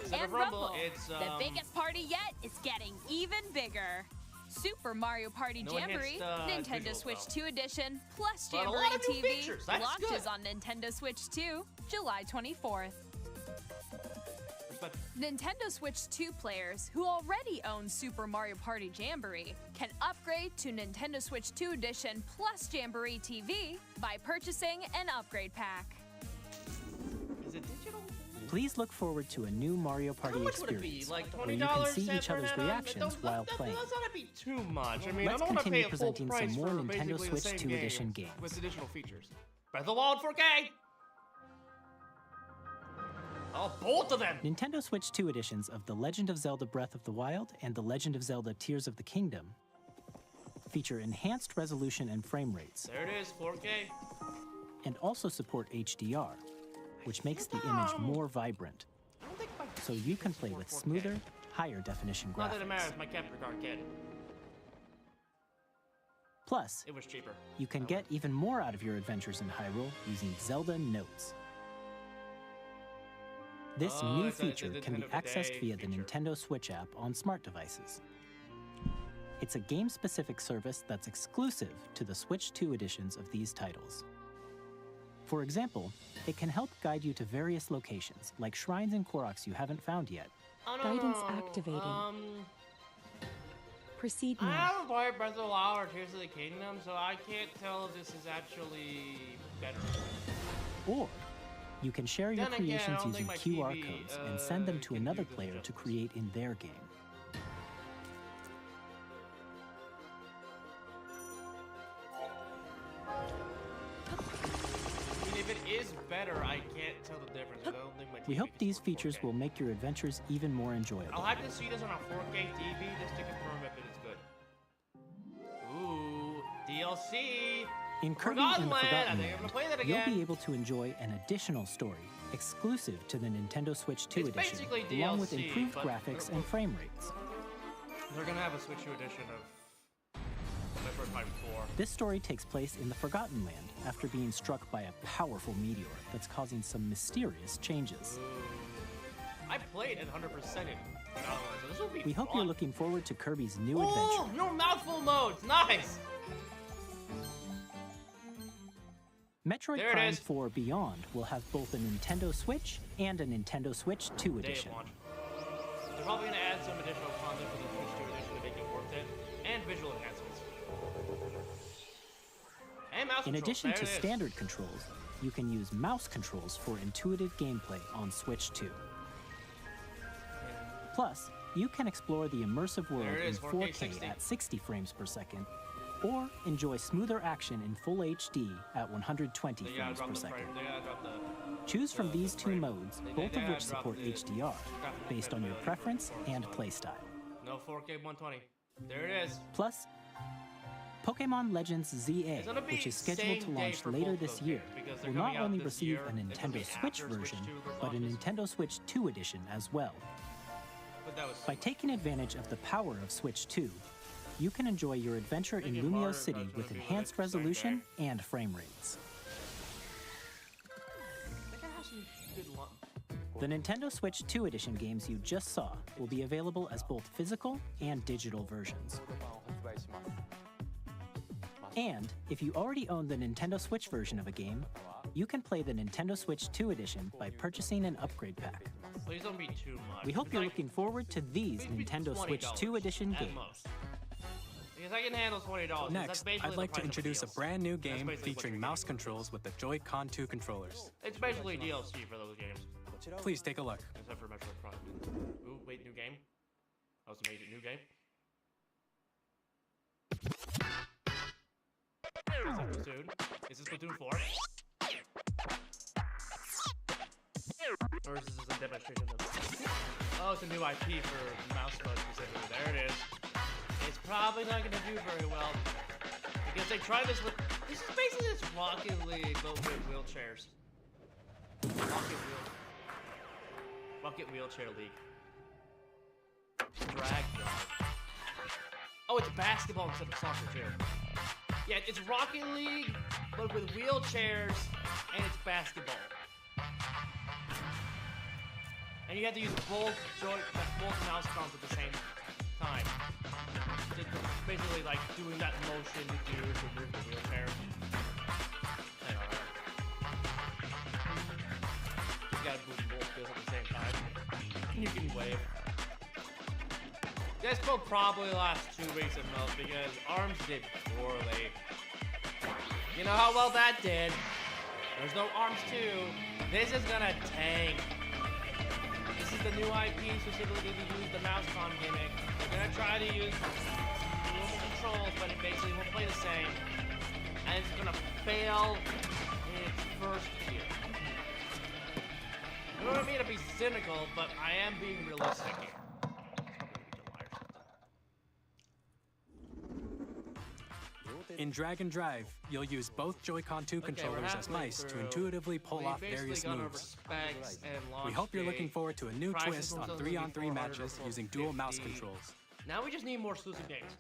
Instead and of Rumble, Rumble, it's, the biggest party yet is getting even bigger. Super Mario Party No Jamboree, enhanced, Nintendo visuals, Switch though. 2 Edition, plus But a Jamboree lot of new TV, features. That's launches good. on Nintendo Switch 2, July 24th. but Nintendo Switch 2 players who already own Super Mario Party Jamboree can upgrade to Nintendo Switch 2 Edition plus Jamboree TV by purchasing an upgrade pack. is it digital? Please look forward to a new Mario Party How much would it be? experience Like where you can $20 see set each for other's an add-on? reactions while playing. That's not be too much. I mean, Let's I don't want to pay continue a full presenting price some more for Nintendo basically the Switch same 2 Edition game games. with additional features. Breath of the Wild 4K. Oh, both of them! Nintendo Switch 2 editions of The Legend of Zelda Breath of the Wild and The Legend of Zelda Tears of the Kingdom feature enhanced resolution and frame rates, There it is, 4K. and also support HDR, which makes the image more vibrant, I don't think my so you can play with 4K. smoother, higher definition Not that it graphics. matters, my capture card kid. Plus, It was cheaper. you can get even more out of your adventures in Hyrule using Zelda Notes. This Oh, new it's a feature can be Nintendo Today accessed via the feature. Nintendo Switch app on smart devices. It's a game-specific service that's exclusive to the Switch 2 editions of these titles. For example, it can help guide you to various locations, like shrines and Koroks you haven't found yet. Oh, no, Guidance no. activating. Proceed I now. haven't played Breath of the Wild or Tears of the Kingdom, so I can't tell if this is actually better. Or you can share your Then again, I creations don't using think my QR TV, codes and send them to can another do this player to justice. create in their game. I mean, if it is better, I can't tell the difference. I don't think my TV We hope can these support features 4K. will make your adventures even more enjoyable. I'll have to see this on a 4K TV just to confirm if it is good. Ooh, DLC! In Kirby Forgotten and the Land! I Forgotten think I'm gonna Land, play that you'll again. be able to enjoy an additional story exclusive to the Nintendo Switch 2 It's edition, basically along with DLC, improved but graphics and frame rates. They're gonna have a Switch 2 edition of Metroid Prime 4. This story takes place in the Forgotten Land after being struck by a powerful meteor that's causing some mysterious changes. I played it 100% in Forgotten Land, so this will be We hope fun. you're looking forward to Kirby's new Oh, adventure. no mouthful modes! Nice! Metroid There it Prime is. 4 Beyond will have both a Nintendo Switch and a Nintendo Switch 2 Day of edition. launch. They're probably gonna add some additional content for the Switch 2 edition to make it worth it, and visual enhancements. And mouse In controls. addition There to it is. standard controls, you can use mouse controls for intuitive gameplay on Switch 2. Plus, you can explore the immersive world There it in is, 4K 4K 60. at 60 frames per second, or enjoy smoother action in full HD at 120 They gotta frames drop per the second. frame. They gotta drop the. Choose from these two frame. modes, They both of gotta which drop support the HDR, graphical based on your compatibility preference for and 4K. playstyle. No 4K 120. There it is. Plus, Pokemon Legends ZA, It's gonna be which is scheduled same to day launch for later both this those year, games, because they're will not coming out only this receive year. a It's gonna Nintendo be Switch after Switch version, 2 but a launches. Nintendo Switch 2 edition as well. But that was. By taking advantage of the power of Switch 2, you can enjoy your adventure in Thinking Lumio Mario City Kart's with gonna be enhanced released the same resolution day. and frame rates. I think I have some good luck. The Nintendo Switch 2 edition games you just saw will be available as both physical and digital versions. And if you already own the Nintendo Switch version of a game, you can play the Nintendo Switch 2 edition by purchasing an upgrade pack. Please don't be too much. We hope It's you're like looking forward to these maybe Nintendo Switch $20 2 edition at games. most. Because I can handle $20. Next, That's basically I'd the like to price of introduce a DLC. brand new That's game basically what featuring you're mouse getting. controls with the Joy-Con 2 controllers. It's basically DLC for those games. Please take a look. Except for Metroid Prime. Ooh, wait, new game? That was a major new game. Is that Splatoon? Is this Splatoon 4? Or is this a demonstration of... Oh, it's a new IP for mouse mode specifically. There it is. It's probably not going to do very well. Because they tried this with... This is basically this Rocket League, but with wheelchairs. Rocket Wheelchair League. Drag Drive. Oh, it's basketball instead of soccer, too. Yeah, it's Rocket League, but with wheelchairs, and it's basketball. And you have to use both mouse buttons at the same time. It's basically like doing that motion to do to move the wheelchair. I don't know. You gotta move both wheels at the same time. You can wave. This will probably last 2 weeks at most because ARMS did poorly. You know how well that did? There's no ARMS 2. This is gonna tank. This is the new IP specifically to use the mouse con gimmick. They're gonna try to use normal controls, but it basically won't play the same. And it's gonna fail in its first year. I don't mean to be cynical, but I am being realistic here. In Drag and Drive, you'll use both Joy-Con 2 controllers as mice to intuitively pull off various moves. We hope you're looking forward to a new twist on 3-on-3 matches using dual mouse controls. Now we just need more exclusive games.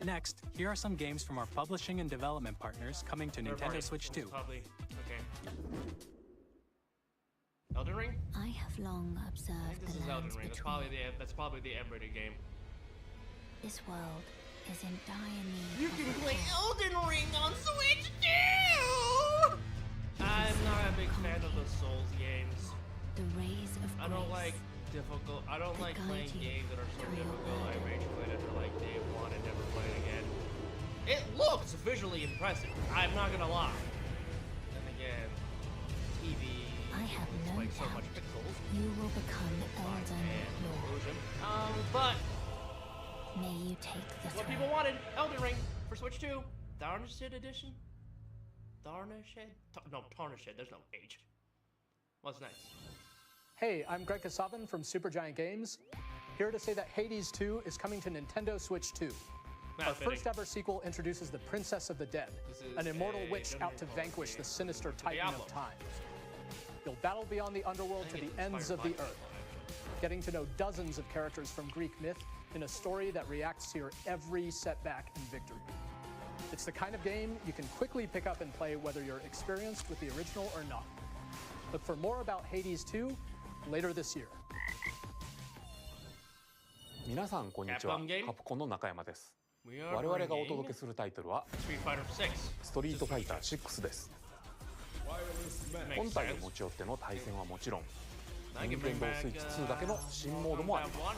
Next, here are some games from our publishing and development partners coming to Nintendo Switch 2. Okay. Elden Ring? I have long observed I think this is Elden Ring. That's probably the M-rated game. This world is in dire need. You can play Elden Ring on Switch too! I'm not a big fan of the Souls games. The rays of I don't like difficult. I don't like playing games that are so difficult. I rage quit after like day 1 and never play it again. It looks visually impressive. I'm not gonna lie. Then again, TV. I have no like so doubt much pixels. you will become Elden Lord. But may you take the what people wanted, Elden Ring for Switch 2, Tarnished Edition. Tarnished? No, Tarnished. There's no H. What's next? Hey, I'm Greg Kasavin from Supergiant Games, here to say that Hades 2 is coming to Nintendo Switch 2. Our first ever sequel introduces the Princess of the Dead, an immortal witch out to vanquish the sinister Titan of Time. You'll battle beyond the underworld to the ends of the earth, getting to know dozens of characters from Greek myth in a story that reacts to your every setback and victory. It's the kind of game you can quickly pick up and play whether you're experienced with the original or not. Look for more about Hades 2 later this year. 皆さんこんにちは。カプコンの中山です。我々がお届けするタイトルはストリートファイター6です。本体を持ち寄っての対戦はもちろん、任天堂スイッチ2だけの新モードもありま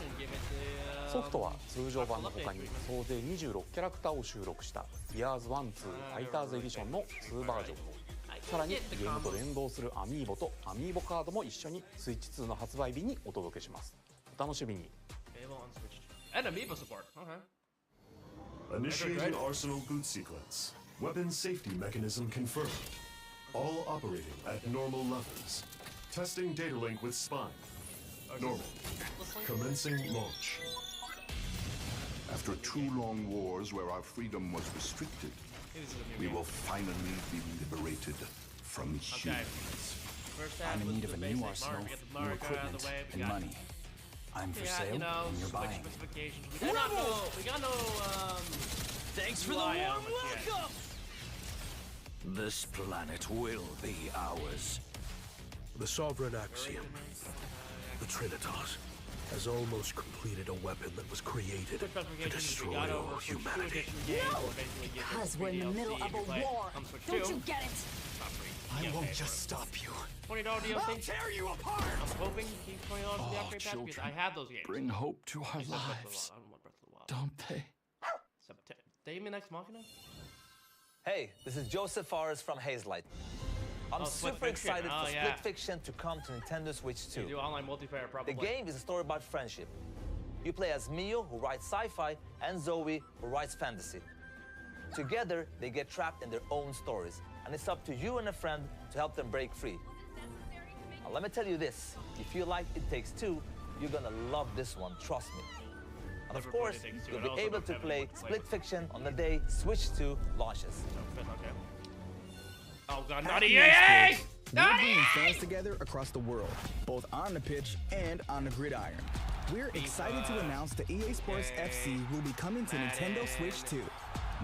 す。ソフトは通常版の他に総勢26キャラクターを収録した Years 1-2 ファイターズエディションの2バージョン。さらにゲームと連動するアミーボとアミーボカードも一緒にスイッチ2の発売日にお届けします。お楽しみに。And Amiibo support. Okay. Initiating Arsenal boot sequence. Weapon safety mechanism confirmed. All operating at normal levels. Testing data link with spine. Normal. Commencing launch. After 2 long wars where our freedom was restricted, we will finally be liberated from humans. I'm in need of a new arsenal, new equipment, and money. I'm for sale, and you're buying. We got no, Thanks for the warm welcome! This planet will be ours. The Sovereign Axiom, the Trinitas, has almost completed a weapon that was created to destroy all humanity. No! Because we're in the middle of a war. Don't you get it? I won't just stop you. $20 DLC. I'll tear you apart! I'm hoping he's $20 for the upgrade pass because I have those games. Bring hope to our lives. I don't want Breath of the Wild. Don't they? Damien Ex Machina? Hey, this is Joseph Forrest from Hazelight. I'm super excited for Split Fiction to come to Nintendo Switch 2. You do online multiplayer probably. The game is a story about friendship. You play as Mio, who writes sci-fi, and Zoe, who writes fantasy. Together, they get trapped in their own stories, and it's up to you and a friend to help them break free. Now, let me tell you this, if you like It Takes Two, you're gonna love this one, trust me. And of course, you'll be able to play Split Fiction on the day Switch 2 launches. Oh god, At not EA EA! Sports, we're bringing fans together across the world, both on the pitch and on the gridiron. We're excited to announce that EA Sports FC will be coming to Nintendo Switch 2.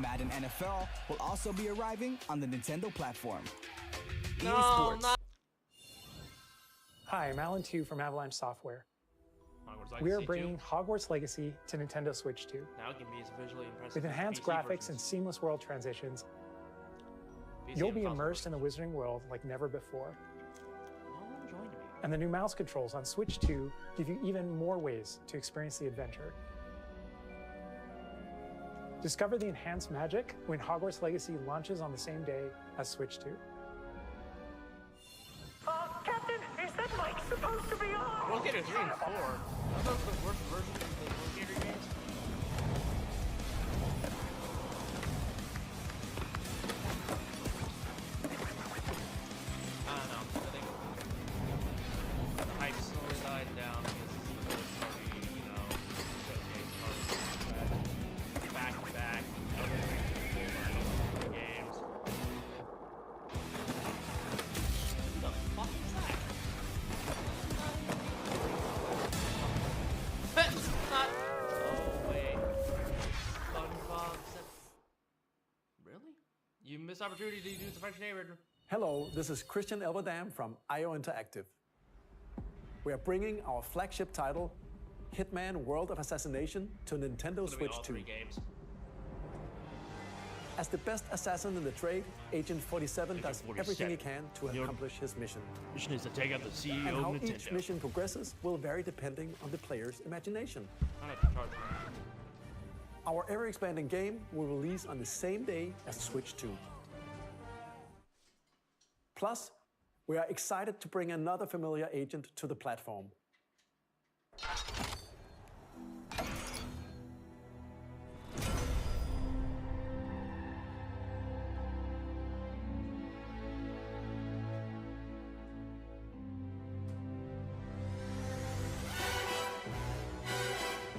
Madden NFL will also be arriving on the Nintendo platform. EA Sports. Hi, I'm Alan Tu from Avalanche Software. We are bringing Hogwarts Legacy to Nintendo Switch 2. Now it can be as visually impressive With enhanced graphics and seamless world transitions, you'll be immersed in the Wizarding world like never before. And the new mouse controls on Switch 2 give you even more ways to experience the adventure. Discover the enhanced magic when Hogwarts Legacy launches on the same day as Switch 2. Captain, is that mic supposed to be on? World Gator 3 and 4. Are those the worst versions of the World Gator games? I don't know. I think the hype slowly died down because this is the first party, you know, showcase party. Back to back. Other games. What the fuck is that? Not. Oh wait. SpongeBob. Really? You missed opportunity to use the French narrator. Hello, this is Christian Elverdam from IO Interactive. We are bringing our flagship title, Hitman World of Assassination, to Nintendo Switch 2. Games. As the best assassin in the trade, Agent 47 does everything he can to accomplish his mission. Mission is to take out the CEO And how of Nintendo. each mission progresses will vary depending on the player's imagination. Our ever-expanding game will release on the same day as Switch 2. Plus, we are excited to bring another familiar agent to the platform.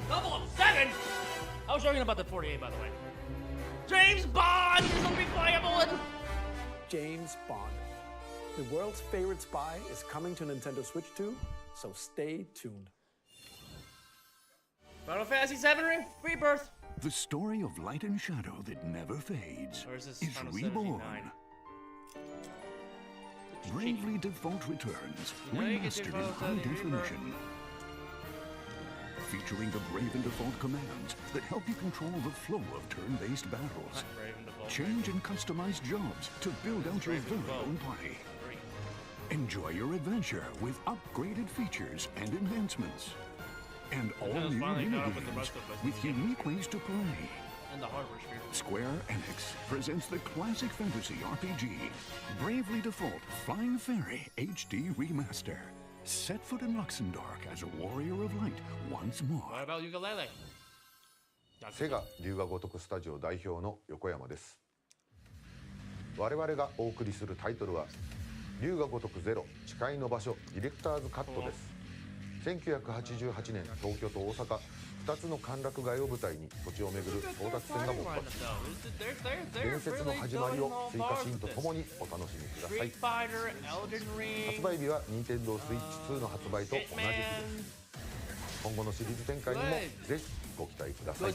.007? I was joking about the 48, by the way. James Bond is gonna be playable in... James Bond. The world's favorite spy is coming to Nintendo Switch 2, so stay tuned. Final Fantasy VII Rebirth. The story of light and shadow that never fades Or is this is Final reborn. 79? Bravely Default returns, You know you get remastered in Default high on the Rebirth. definition. Featuring the Brave and Default commands that help you control the flow of turn-based battles. Not Brave and Default. Change and customize jobs to build out your very own party. Enjoy your adventure with upgraded features and enhancements. And all Nintendo's new finally caught up with the minigames rest of us with unique ways to play. And the hardware sphere. Square Enix presents the classic fantasy RPG, Bravely Default Flying Fairy HD Remaster. Set foot in Luxembourg as a warrior of light once more. What about ukulele? セガ龍が如くスタジオ代表の横山です。我々がお送りするタイトルは龍が如くゼロ誓いの場所ディレクターズカットです。1988年東京と大阪2つの歓楽街を舞台に土地を巡る争奪戦が勃発。伝説の始まりを追加シーンとともにお楽しみください。発売日は Nintendo Switch 2の発売と同じ日です。今後のシリーズ展開にもぜひご期待ください。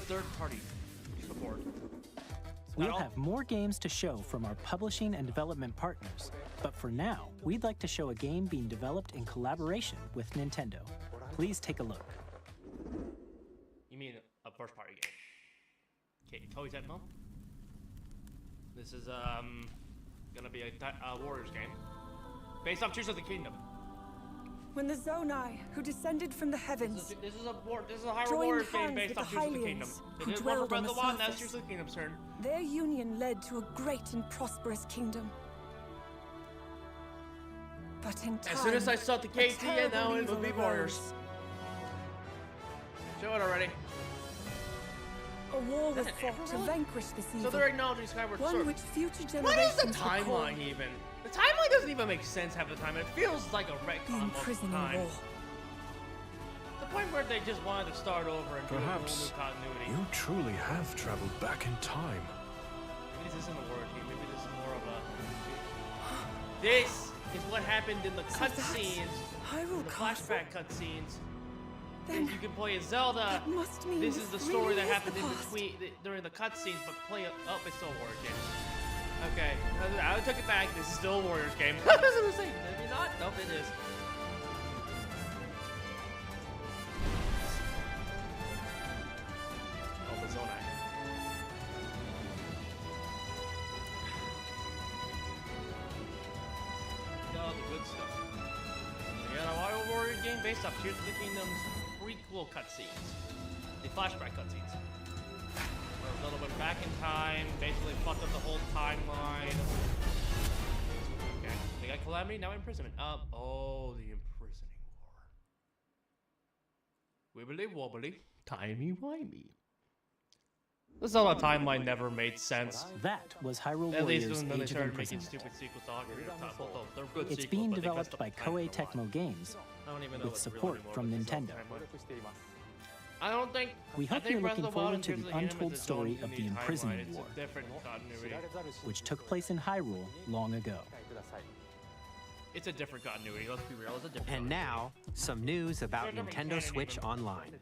We'll have more games to show from our publishing and development partners, but for now, we'd like to show a game being developed in collaboration with Nintendo. Please take a look. You mean a first party game? Okay, Toei Tecmo. This is gonna be a Warriors game based off Tears of the Kingdom. When the Zonai, who descended from the heavens, This is a Hyrule Warriors game based off Tears of the Kingdom. It is one for Breath of the Wild. That's Tears of the Kingdom's turn. Their union led to a great and prosperous kingdom. But in time, As soon as I saw the KT, I know it would be Warriors. Show it already. A war was fought to vanquish this evil. So they're acknowledging Skyward Sword. One which future generations What is the will call timeline even? The timeline doesn't even make sense half the time. It feels like a retcon most of the time. war. The point where they just wanted to start over and do a whole Perhaps new continuity. you truly have traveled back in time. Maybe this isn't a word game. Maybe this is more of a. This is what happened in the cutscenes, Hyrule the Castle. flashback cutscenes. Then You can play as Zelda. that must mean This is the story really that is happened the in past. between during the cutscenes, but play it. Oh, it's still a Warriors game. Okay, I took it back. This is still a Warriors game. I was gonna say, maybe not. Nope, it is. Oh, the Zonai. Oh, the good stuff. You gotta watch game based off Tears of the Kingdom's prequel cutscenes, the flashback cutscenes. Where Zelda went back in time, basically fucked up the whole timeline. Okay, we got Calamity, now imprisonment. Oh, the imprisoning war. Wibbly wobbly, timey-wimey. The Zelda timeline never made sense. That was Hyrule At least Warriors when they Age of started making Imprisonment. stupid sequels to Ocarina of Time. Although they're good It's sequels, being but they developed messed by up the Koei timeline a lot. Tecmo Games I don't even know with what's support really from more Nintendo. I don't think. We hope I think you're Breath of looking the Wild forward in to terms the of game is untold its story own of the unique Imprisoning timeline. War, It's a different continuity. which took place in Hyrule long ago. It's a different continuity. Let's be real. It's a different. And now, some news about Nintendo Switch Online.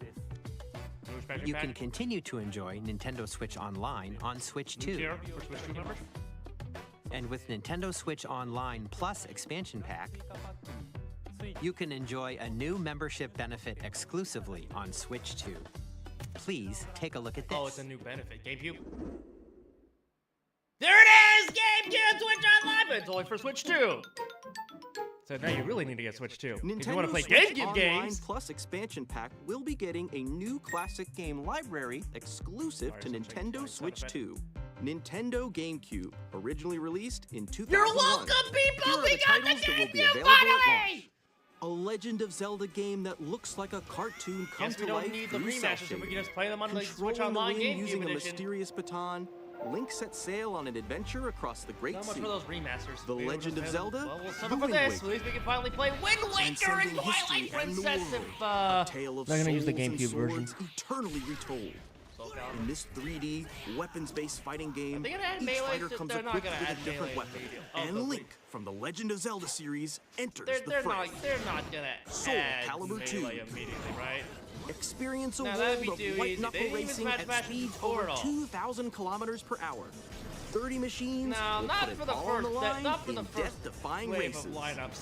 You can continue to enjoy Nintendo Switch Online on Switch 2. Tier for Switch 2 members. And with Nintendo Switch Online Plus expansion pack, you can enjoy a new membership benefit exclusively on Switch 2. Please take a look at this. Oh, it's a new benefit. GameCube. There it is! GameCube Switch Online! But it's only for Switch 2. So now you really need to get Switch 2. If you want to play Switch GameCube Online games. Plus expansion pack will be getting a new classic game library exclusive to Nintendo Switch 2. Nintendo GameCube, originally released in 2001. You're welcome, people! Here are We the got the titles that will be GameCube available at finally! launch. A Legend of Zelda game that looks like a cartoon come Yes, we to don't life need the through remasters cell if we can shading. just play them on the Switch Controlling the Online wind GameCube using a edition. mysterious baton, Link sets sail on an adventure across the Great Not much Sea. for those remasters. The Maybe we'll Legend just of have them- Zelda, Well, we'll The settle for Wind this. Waker. At least we can finally play Wind Waker and Transcending Twilight history and the Princess world. if, A tale of they're gonna use the souls and GameCube version. swords eternally retold. In this 3D, weapons-based fighting game, they gonna add each melee? fighter comes They're not equipped gonna with add a different melee weapon. immediately. And Oh, Link, from the Legend of Zelda series, enters They're the fray. not gonna Soul add Calibur 2. melee immediately, right? Experience a Now, that'd world be of too easy. white-knuckle They didn't even racing smash at Smash speeds Portal. over 2,000 kilometers per hour. 30 machines No, will not put for it the all on first. the line Not for in the first death-defying wave races. of lineups.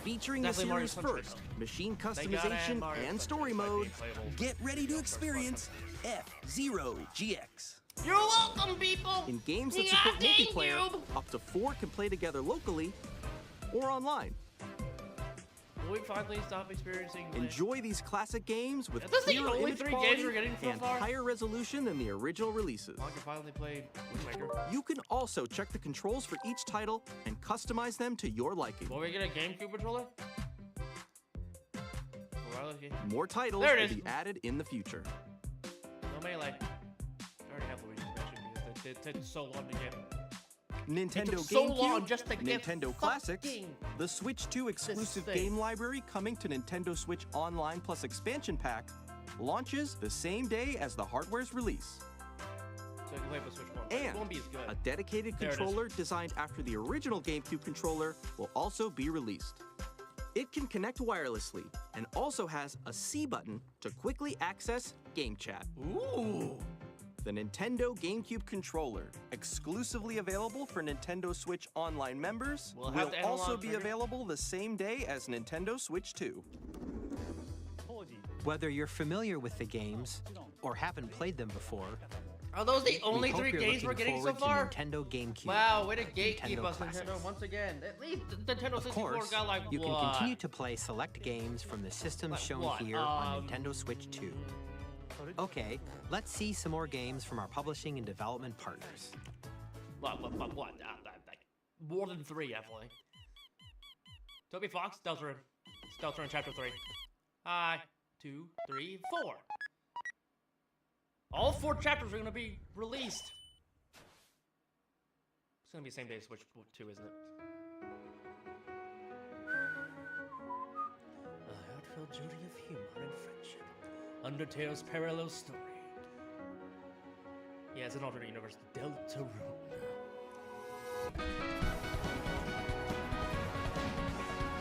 Featuring Definitely the Mario series' Sunshine. first machine They gotta add customization Mario and Sunshine story might be mode, playable. get ready to experience F-Zero GX. You're welcome, people. In games that Yeah, support thank multiplayer, you. up to 4 can play together locally or online. Will we finally stop experiencing? Enjoy these classic games with Is this the clearer only image 3 quality games we're getting so and far? higher resolution than the original releases. I can finally play Wind Waker. You can also check the controls for each title and customize them to your liking. Will we get a GameCube controller? Well, okay. More titles There will it is. be added in the future. No melee. I already have Luigi's Mansion because it took so long to get. Nintendo took so GameCube, long just to get Nintendo Classics, fucking the Switch 2 exclusive thing. game library coming to Nintendo Switch Online Plus expansion pack launches the same day as the hardware's release. So you can play with Switch 1. But it And won't be as good. a dedicated There it is. controller designed after the original GameCube controller will also be released. It can connect wirelessly and also has a C button to quickly access Game Chat. Ooh! The Nintendo GameCube controller, exclusively available for Nintendo Switch Online members, We'll have will the analog also be trigger. available the same day as Nintendo Switch 2. Whether you're familiar with the games or haven't played them before, Are those the we only hope 3 you're games we're looking getting so forward far? to Nintendo GameCube. Wow, way to gatekeep Nintendo us, Classics. Nintendo, once again. At least Nintendo Of 64 course, got like you can what? continue to play select games from the systems Like shown what? here on Nintendo Switch 2. Okay, let's see some more games from our publishing and development partners. What? More than 3, definitely. Toby Fox, Deltarune Chapter 3. 2, 3, 4. All 4 chapters are gonna be released. It's gonna be the same day as Switch 2, isn't it? A heartfelt journey of humor and friendship. Undertale's parallel story. Yeah, it's an alternate universe. Deltarune.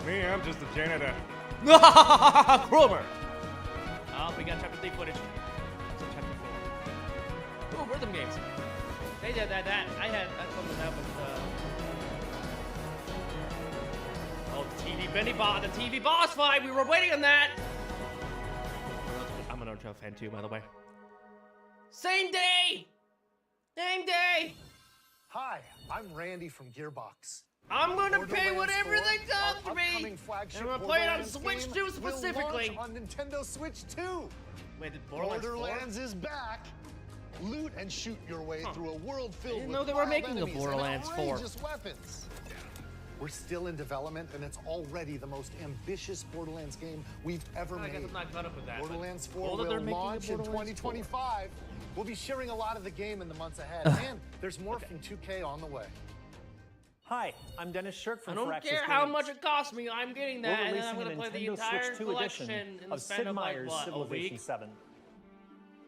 Me, I'm just a janitor. Cromer! Oh, we got chapter 3 footage. So chapter 4. Ooh, rhythm games. They did that. I had fun with that with oh, the TV boss fight. We were waiting on that. I'm an Undertale fan too, by the way. Same day. Same day. Hi, I'm Randy from Gearbox. I'm gonna pay whatever they tell to me. And I'm gonna play it on Switch 2 specifically. On Nintendo Switch 2. Wait, did Borderlands is back. Loot and shoot your way through a world filled with know they were making a Borderlands 4. Weapons. We're still in development, and it's already the most ambitious Borderlands game we've ever made. I guess I'm not caught up with that. Borderlands 4 will launch in 2025. We'll be sharing a lot of the game in the months ahead, and there's more from 2K on the way. Hi, I'm Dennis Shirk from I don't Firaxis care how much it costs me, I'm getting that, and then I'm going to play the entire Switch 2 collection edition in the of span Sid of like, Meier's what, a Civilization week? 7.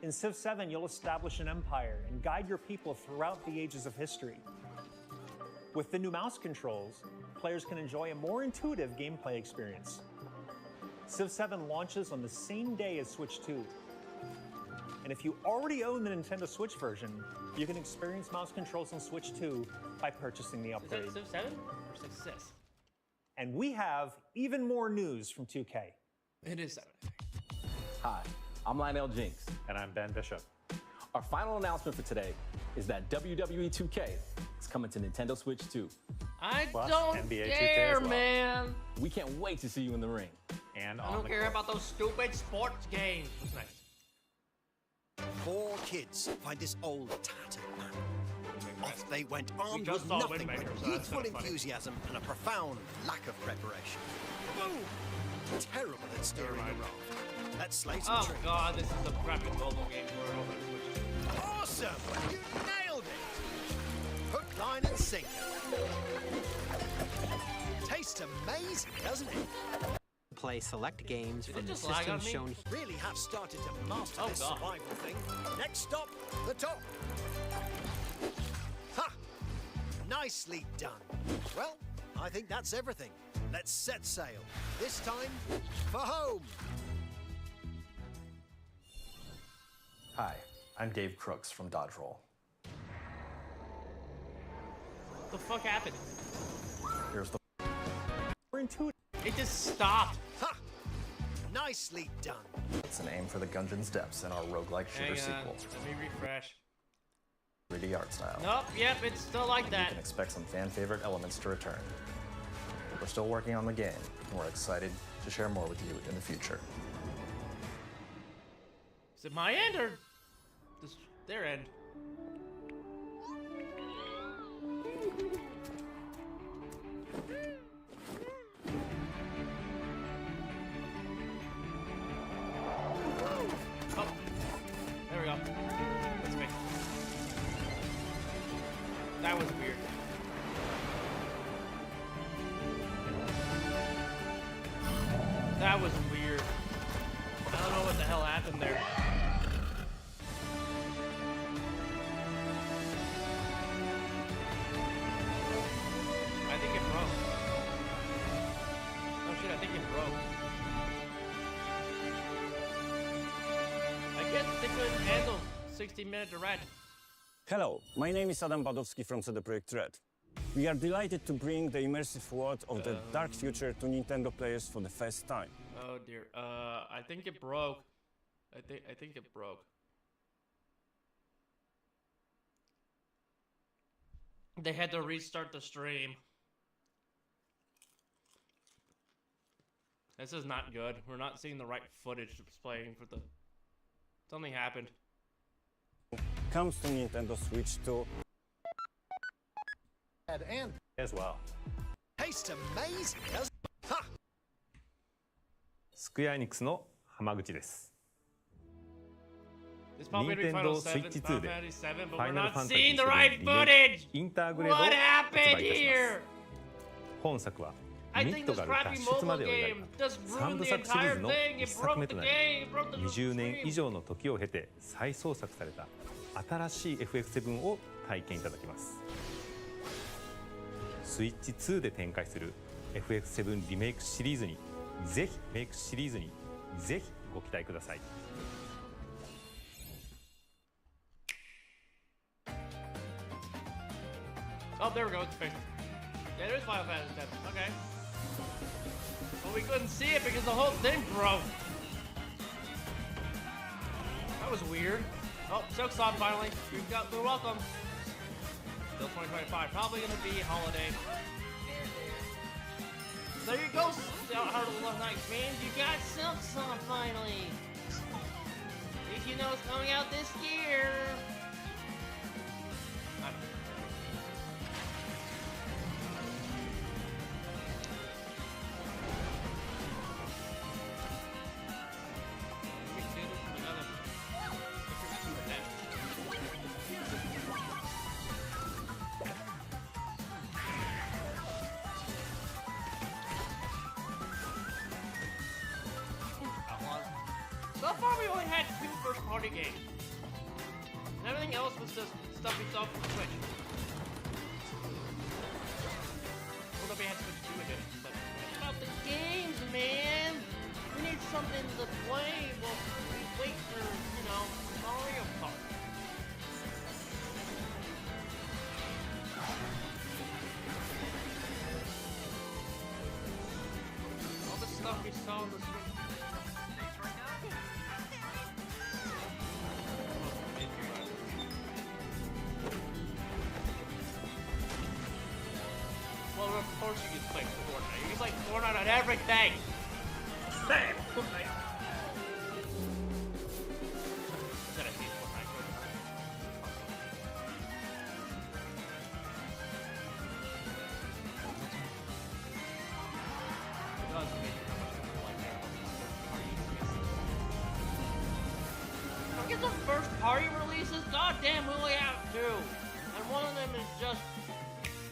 In Civ 7, you'll establish an empire and guide your people throughout the ages of history. With the new mouse controls, players can enjoy a more intuitive gameplay experience. Civ 7 launches on the same day as Switch 2. And if you already own the Nintendo Switch version, you can experience mouse controls on Switch 2 by purchasing the upgrade. Is that Civ 7 or Civ 6? And we have even more news from 2K. It is 7. Hi, I'm Lionel Jinx. And I'm Ben Bishop. Our final announcement for today is that WWE 2K is coming to Nintendo Switch 2. I Plus don't NBA 2K care, as well. man. We can't wait to see you in the ring. And I don't care about those stupid sports games. What's next? 4 kids find this old tattered man. Off they went armed just with saw nothing Windmaker, but so that's youthful kinda funny. enthusiasm and a profound lack of preparation. Boom! Terrible at steering a raft. Let's slay some Oh trees. god, this is a crappy mobile game for Switch. Awesome! You nailed it! Hook, line, and sinker. Tastes amazing, doesn't it? Play select games from the just lag system on me? shown. Really have started to master Oh, this God. survival thing. Next stop, the top. Ha! Nicely done. Well, I think that's everything. Let's set sail. This time, for home. Hi, I'm Dave Crooks from Dodge Roll. What the fuck happened? Here's the It just stopped. Ha! Nicely done. It's an aim for the Gungeon's Depths in our roguelike shooter Hang on, sequel. let me refresh. 3D art style. Nope, yep, it's still like You that. can expect some fan favorite elements to return. We're still working on the game, and we're excited to share more with you in the future. Is it my end or their end? Oh, there we go. That's me. That was weird. That was weird. I don't know what the hell happened there. I think it broke. Oh shit, I think it broke. I guess they couldn't handle 60-minute direct. Hello, my name is Adam Badowski from CD Projekt Red. We are delighted to bring the immersive world of the dark future to Nintendo players for the first time. Oh dear. I think it broke. I think it broke. They had to restart the stream. This is not good. We're not seeing the right footage displaying for the... Something happened. Comes to Nintendo Switch 2. And as well. Tastes amazing, doesn't it? Ha! スクエアエニックスの浜口です。 It's probably gonna be Final 任天堂 7, スイッチ Final 2で Fantasy 7, フ but ァ we're イナル not ファンタジ seeing ー the 7 right リメイ footage! クインターグレードを What 発 happened 売いたし here? ます。本作は I ミ think ッド this ガル crappy 脱出ま mobile でを描い game た just 3 ruined 部 the 作シリー entire ズの thing. 1 It 作 broke 目 the となり game. It broke the 20年 stream. 以上の時を経て再創作された新しい FF7 を体験いただきます。スイッチ2で展開する FF7 リメイクシリーズにぜひご期待ください。 Oh, there we go. It's fixed. Yeah, there's Final Fantasy 7. Okay. Well, we couldn't see it because the whole thing broke. That was weird. Oh, Silk's on finally. We're welcome. Still 2025. Probably gonna be holiday. There you go, Heart of the Love Knight fans. You got Silk Song finally. Did you know it's coming out this year? So far, we only had 2 first-party games. And everything else was just stuff we saw from the Switch. Although we had Switch 2 again. But what about the games, man? We need something to play while we wait for, you know, Mario Kart. All the stuff we saw on the Switch. Well, of course you can play Fortnite. You can play Fortnite on everything! Same! Fortnite. Then I see Fortnite. It does make it how much people like that. Look at the first party releases. God damn, we only have 2. And one of them is just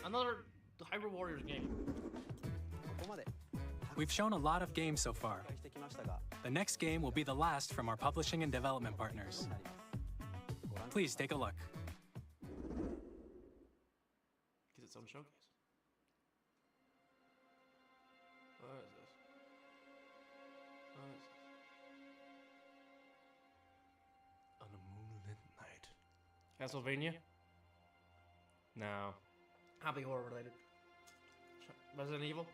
another Hyrule Warriors game. We've shown a lot of games so far. The next game will be the last from our publishing and development partners. Please take a look. Because it's on showcase. What is this? What is this? On a moonlit night. Castlevania? No. Probably horror related. Resident Evil?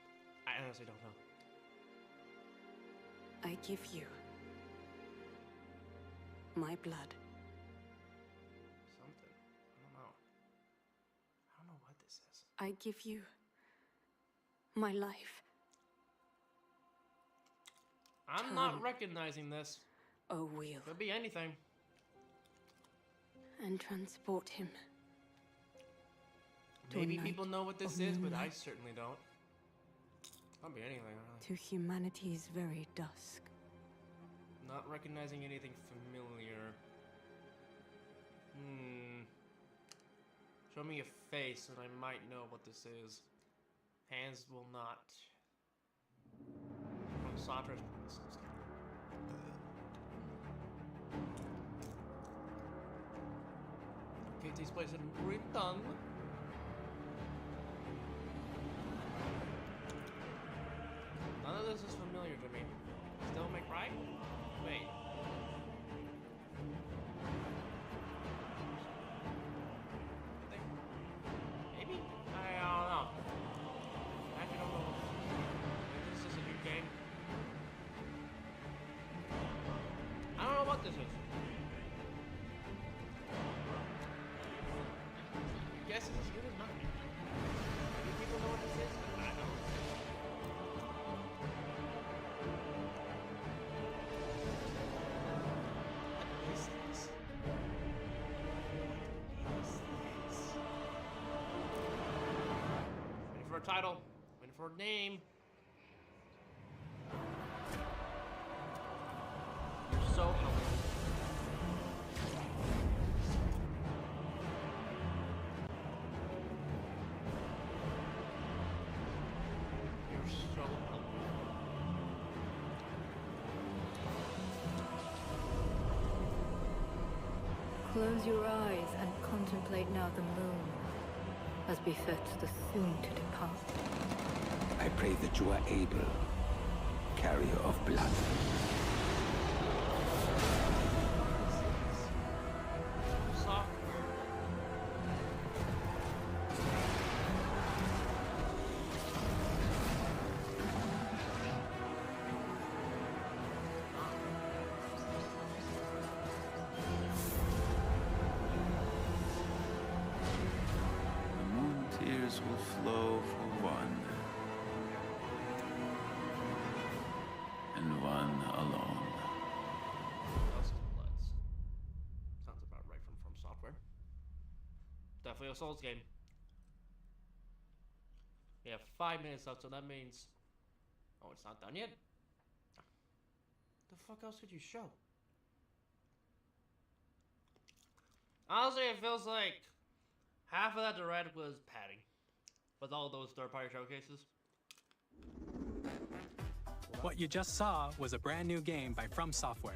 I honestly don't know. I give you my blood. Something. I don't know. I don't know what this is. I give you my life. I'm not recognizing this. A wheel. Could be anything. And transport him. Maybe people know what this is, but I certainly don't. Could be anything, really. To humanity's very dusk. Not recognizing anything familiar. Show me a face and I might know what this is. Hands will not. From Satra's. Okay, takes place in Britain. None of this is familiar to me. Still McBride? Wait. Maybe? I don't know. I actually don't know. Maybe this is a new game. I don't know what this is. Guess it's as good as mine. Do people know what this is? I don't. Waiting for a title, waiting for a name. You're so helpful. You're so helpful. Close your eyes and contemplate now the moon, as befits the soon-to-depart. I pray that you are able, carrier of blood. The moon tears will flow for one. Definitely a Souls game. We have 5 minutes left, so that means... Oh, it's not done yet? The fuck else could you show? Honestly, it feels like half of that direct was padding. With all those third-party showcases. What you just saw was a brand new game by From Software.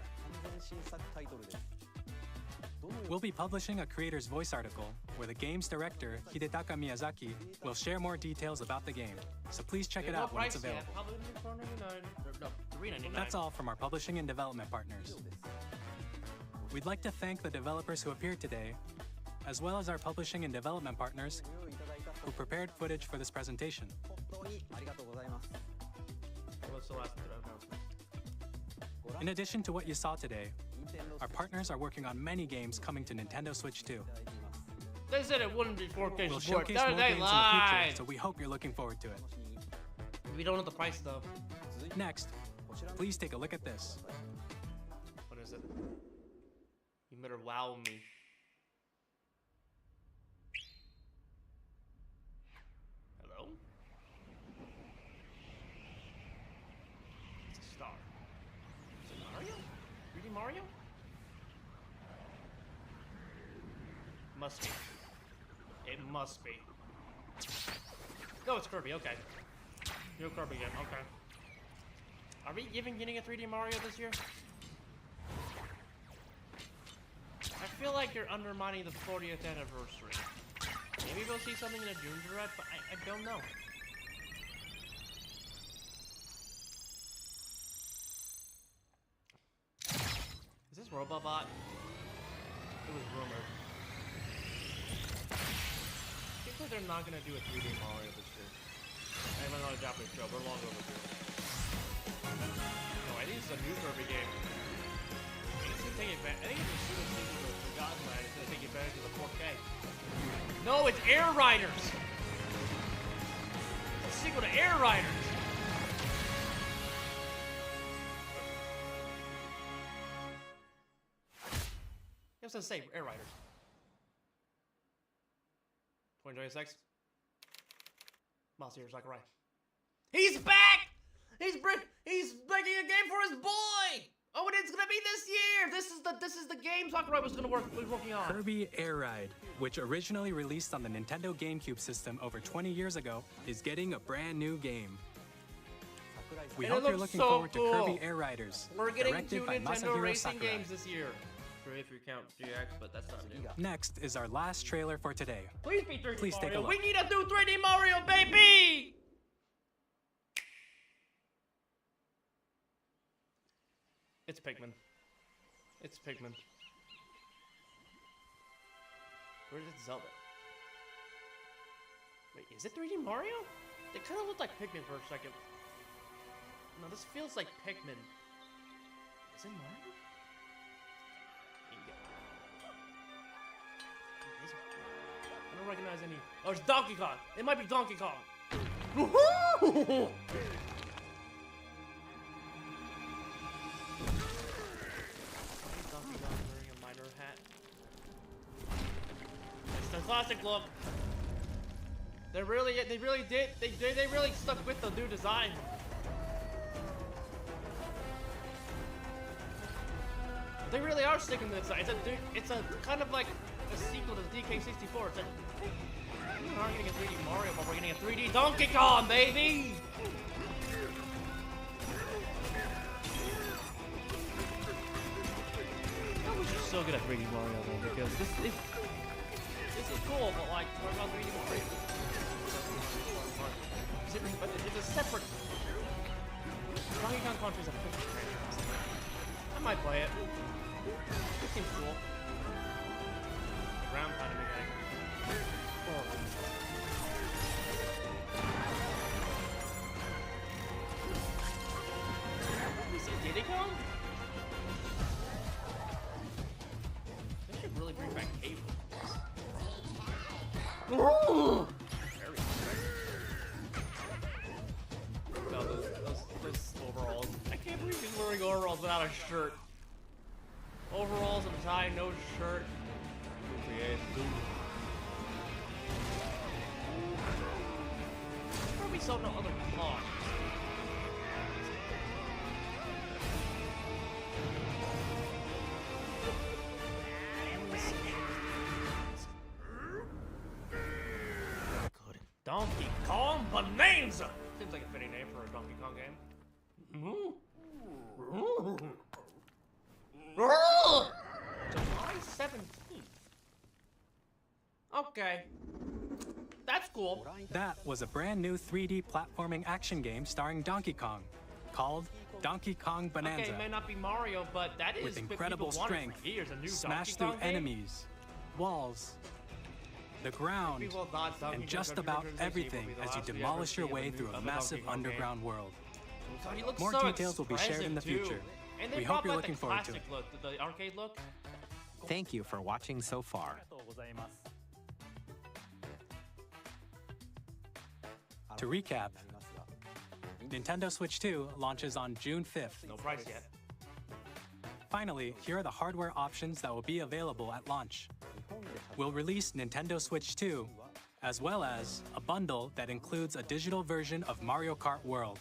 We'll be publishing a creator's voice article where the game's director, Hidetaka Miyazaki, will share more details about the game, so please check it out when it's available. That's all from our publishing and development partners. We'd like to thank the developers who appeared today, as well as our publishing and development partners who prepared footage for this presentation. In addition to what you saw today, our partners are working on many games coming to Nintendo Switch 2. They said it wouldn't be 4K We'll support. showcase more games in the future, so we hope you're looking forward to it. We don't know the price though. Next, please take a look at this. What is it? You better wow me. Hello? It's a star. Is it Mario? 3D Mario? Must be. It must be. No, it's Kirby, okay. No Kirby again, okay. Are we even getting a 3D Mario this year? I feel like you're undermining the 40th anniversary. Maybe we'll see something in a June Direct, but I don't know. Is this Robobot? It was rumored. I think they're not gonna do a 3D Mario this year. I haven't on a Japanese show, we're long overdue. No, I think it's a new Kirby game. I think it's as soon as they do the Forgotten Land, it's gonna take advantage of the 4K. No, it's Air Riders! It's a sequel to Air Riders! I was gonna say, Air Riders. 2026? Masahiro Sakurai. He's back! He's making a game for his boy! Oh, and it's gonna be this year! This is the game Sakurai was working on. Kirby Air Ride, which originally released on the Nintendo GameCube system over 20 years ago, is getting a brand new game. We hope you're looking forward to Kirby Air Riders, We're getting directed 2 by Nintendo Masahiro racing Sakurai. games this year. If you count GX, but that's not new. Next is our last trailer for today. Please be 3D Please take a Mario. look. We need a new 3D Mario, baby! It's Pikmin. It's Pikmin. Where's it Zelda? Wait, is it 3D Mario? They kind of look like Pikmin for a second. No, this feels like Pikmin. Is it Mario? I don't recognize any. Oh, it's Donkey Kong. It might be Donkey Kong. Woohoo! Donkey Kong wearing a miner hat. It's the classic look. They really did. They really stuck with the new design. They really are sticking to the design. It's a kind of like a sequel to DK64. It's we aren't getting a 3D Mario, but we're getting a 3D Donkey Kong, baby! I wish you're so good at 3D Mario though, because this is cool, but like, what about 3D Mario? But it's a separate. Donkey Kong Country is a different franchise. I might play it. It seems cool. The ground pound mechanic. Is it Diddy Kong? They should really bring back Cable. No, those overalls. I can't believe he's wearing overalls without a shirt. Overalls and a tie, no shirt. we saw no other flaws. Good. Donkey Kong Bonanza! Seems like a fitting name for a Donkey Kong game. July 17th. Okay. That's cool. That was a brand new 3D platforming action game starring Donkey Kong, called Donkey Kong Bonanza. Okay, it may not be Mario, but that is with incredible strength, years, a new smash Donkey through Kong game? enemies, walls, the ground, People thought Donkey and Kong just Country about Returns will be everything the as you last we ever demolish your see of way a through new- a of a massive Donkey Kong game. underground world. God, he looks More so details will be shared in the expressive, future. too. And they We hope brought you're back looking the forward to it. classic look, the arcade look. Thank you for watching so far. To recap, Nintendo Switch 2 launches on June 5th. No price yet. Finally, here are the hardware options that will be available at launch. We'll release Nintendo Switch 2, as well as a bundle that includes a digital version of Mario Kart World.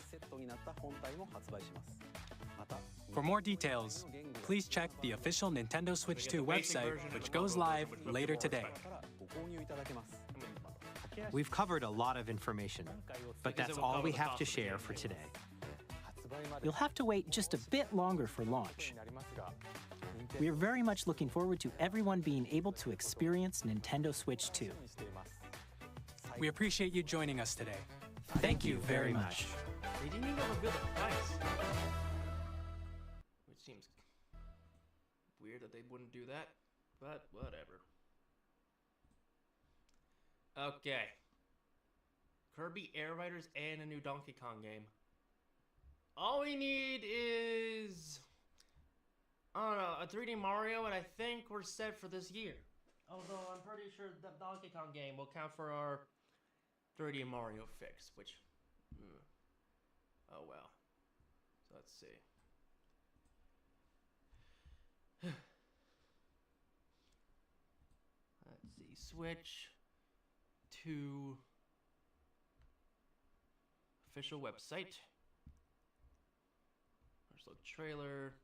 For more details, please check the official Nintendo Switch 2 website, which goes live later today. We've covered a lot of information, but that's all we have to share for today. You'll have to wait just a bit longer for launch. We are very much looking forward to everyone being able to experience Nintendo Switch 2. We appreciate you joining us today. Thank you very much. They didn't even reveal the price. Which seems weird that they wouldn't do that, but whatever. Okay. Kirby Air Riders and a new Donkey Kong game. All we need is, I don't know, a 3D Mario, and I think we're set for this year. Although I'm pretty sure the Donkey Kong game will count for our 3D Mario fix, which, oh well. So let's see. Let's see, Switch to official website. There's the trailer.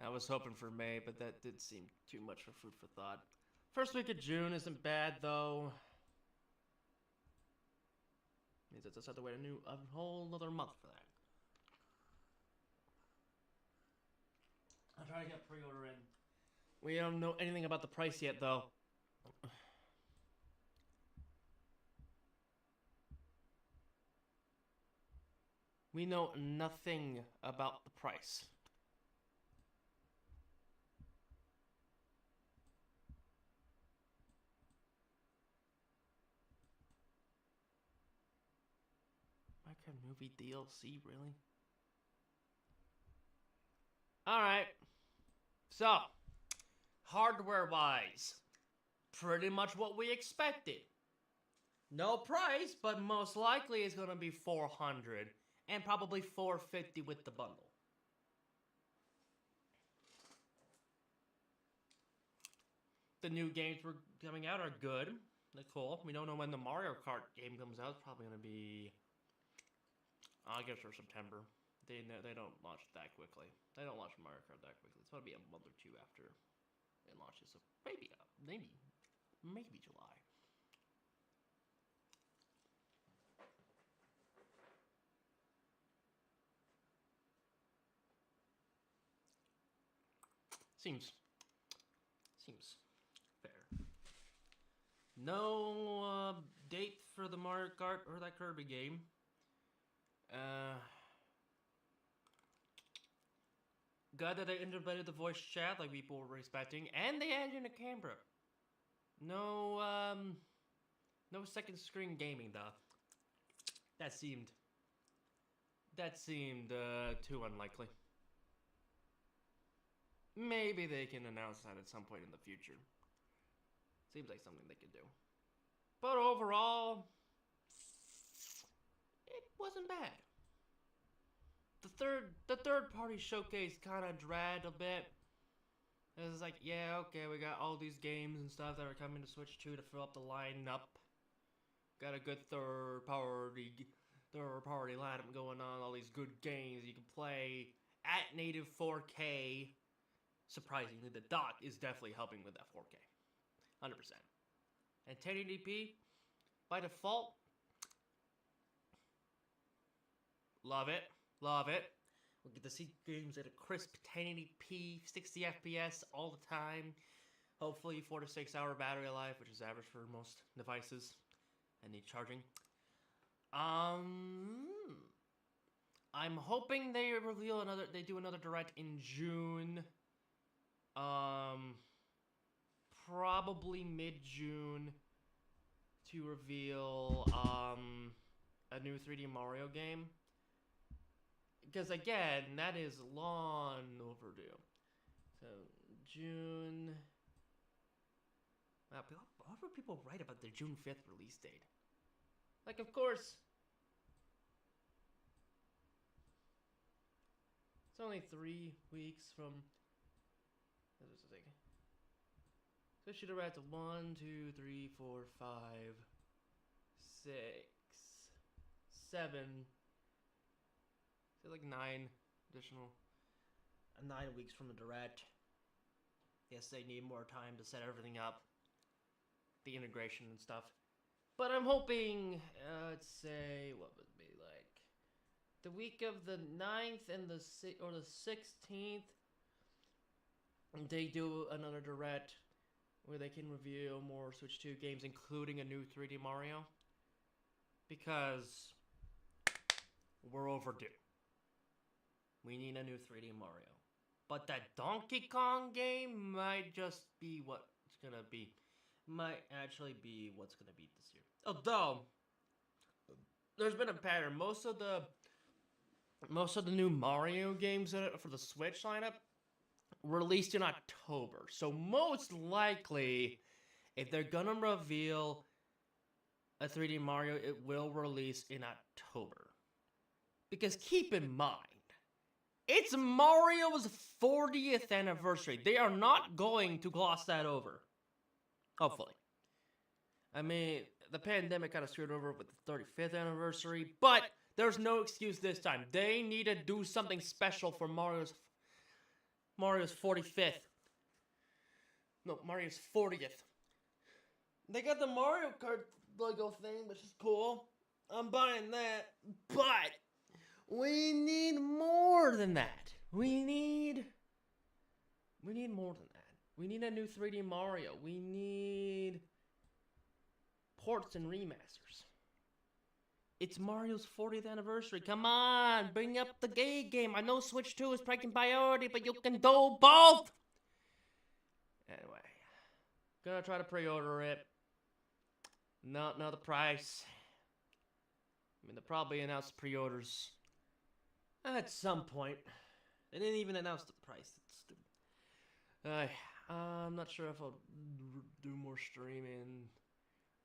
I was hoping for May, but that did seem too much for food for thought. First week of June isn't bad, though. Means I just have to wait a whole another month for that. I'll try to get pre-order in. We don't know anything about the price yet, though. We know nothing about the price. Minecraft movie DLC, really? Alright. So, hardware-wise, pretty much what we expected. No price, but most likely it's going to be $400 and probably $450 with the bundle. The new games we're coming out are good. They're cool. We don't know when the Mario Kart game comes out. It's probably going to be August or September. They don't launch that quickly. They don't launch Mario Kart that quickly. It's going to be a month or two after it launches. So maybe July. Seems fair. No date for the Mario Kart or that Kirby game. Glad that they integrated the voice chat like people were expecting, and they added in a camera. No second screen gaming though. That seemed too unlikely. Maybe they can announce that at some point in the future. Seems like something they could do. But overall, it wasn't bad. The third party showcase kind of dragged a bit. It's like, yeah, okay, we got all these games and stuff that are coming to Switch 2 to fill up the lineup. Got a good third party lineup going on. All these good games you can play at native 4K. Surprisingly, the dock is definitely helping with that 4K. 100%. And 1080p, by default, love it. Love it. We'll get to see games at a crisp 1080p, 60 FPS all the time. Hopefully 4 to 6 hour battery life, which is average for most devices and need charging. I'm hoping they do another direct in June. Probably mid-June to reveal a new 3D Mario game. Because again, that is long overdue. So June. Wow, what would people write about their June 5th release date? Like, of course, it's only 3 weeks from. So it should have read to 1, 2, 3, 4, 5, 6, 7. So like 9 additional. 9 weeks from the direct. Yes, they need more time to set everything up, the integration and stuff. But I'm hoping, let's say, what would it be like? The week of the 9th and the 16th, they do another direct where they can reveal more Switch 2 games, including a new 3D Mario. Because we're overdue. We need a new 3D Mario. But that Donkey Kong game might just be what it's gonna be. Might actually be what's gonna be this year. Although, there's been a pattern. Most of the new Mario games for the Switch lineup released in October. So most likely, if they're gonna reveal a 3D Mario, it will release in October. Because keep in mind, it's Mario's 40th anniversary. They are not going to gloss that over. Hopefully. I mean, the pandemic kind of screwed over with the 35th anniversary, but there's no excuse this time. They need to do something special for Mario's 45th. No, Mario's 40th. They got the Mario Kart logo thing, which is cool. I'm buying that, but we need more than that. We need more than that. We need a new 3D Mario. We need ports and remasters. It's Mario's 40th anniversary. Come on, bring up the gay game. I know Switch 2 is taking priority, but you can do both. Anyway, gonna try to pre-order it. Not know the price. I mean, they'll probably announce pre-orders at some point. They didn't even announce the price. It's stupid. I'm not sure if I'll do more streaming.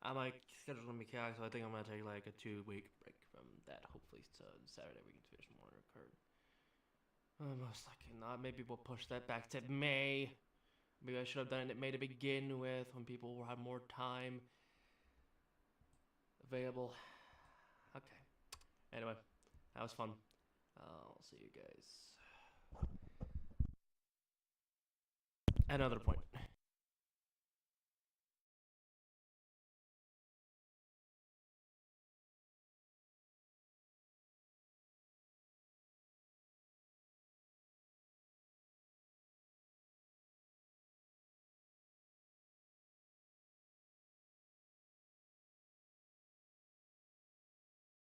My schedule's gonna be chaotic, so I think I'm gonna take like a 2-week break from that. Hopefully, so Saturday we can finish Mario Kart. Most likely not. Maybe we'll push that back to May. Maybe I should have done it in May to begin with, when people will have more time available. Okay. Anyway, that was fun. I'll see you guys at another point.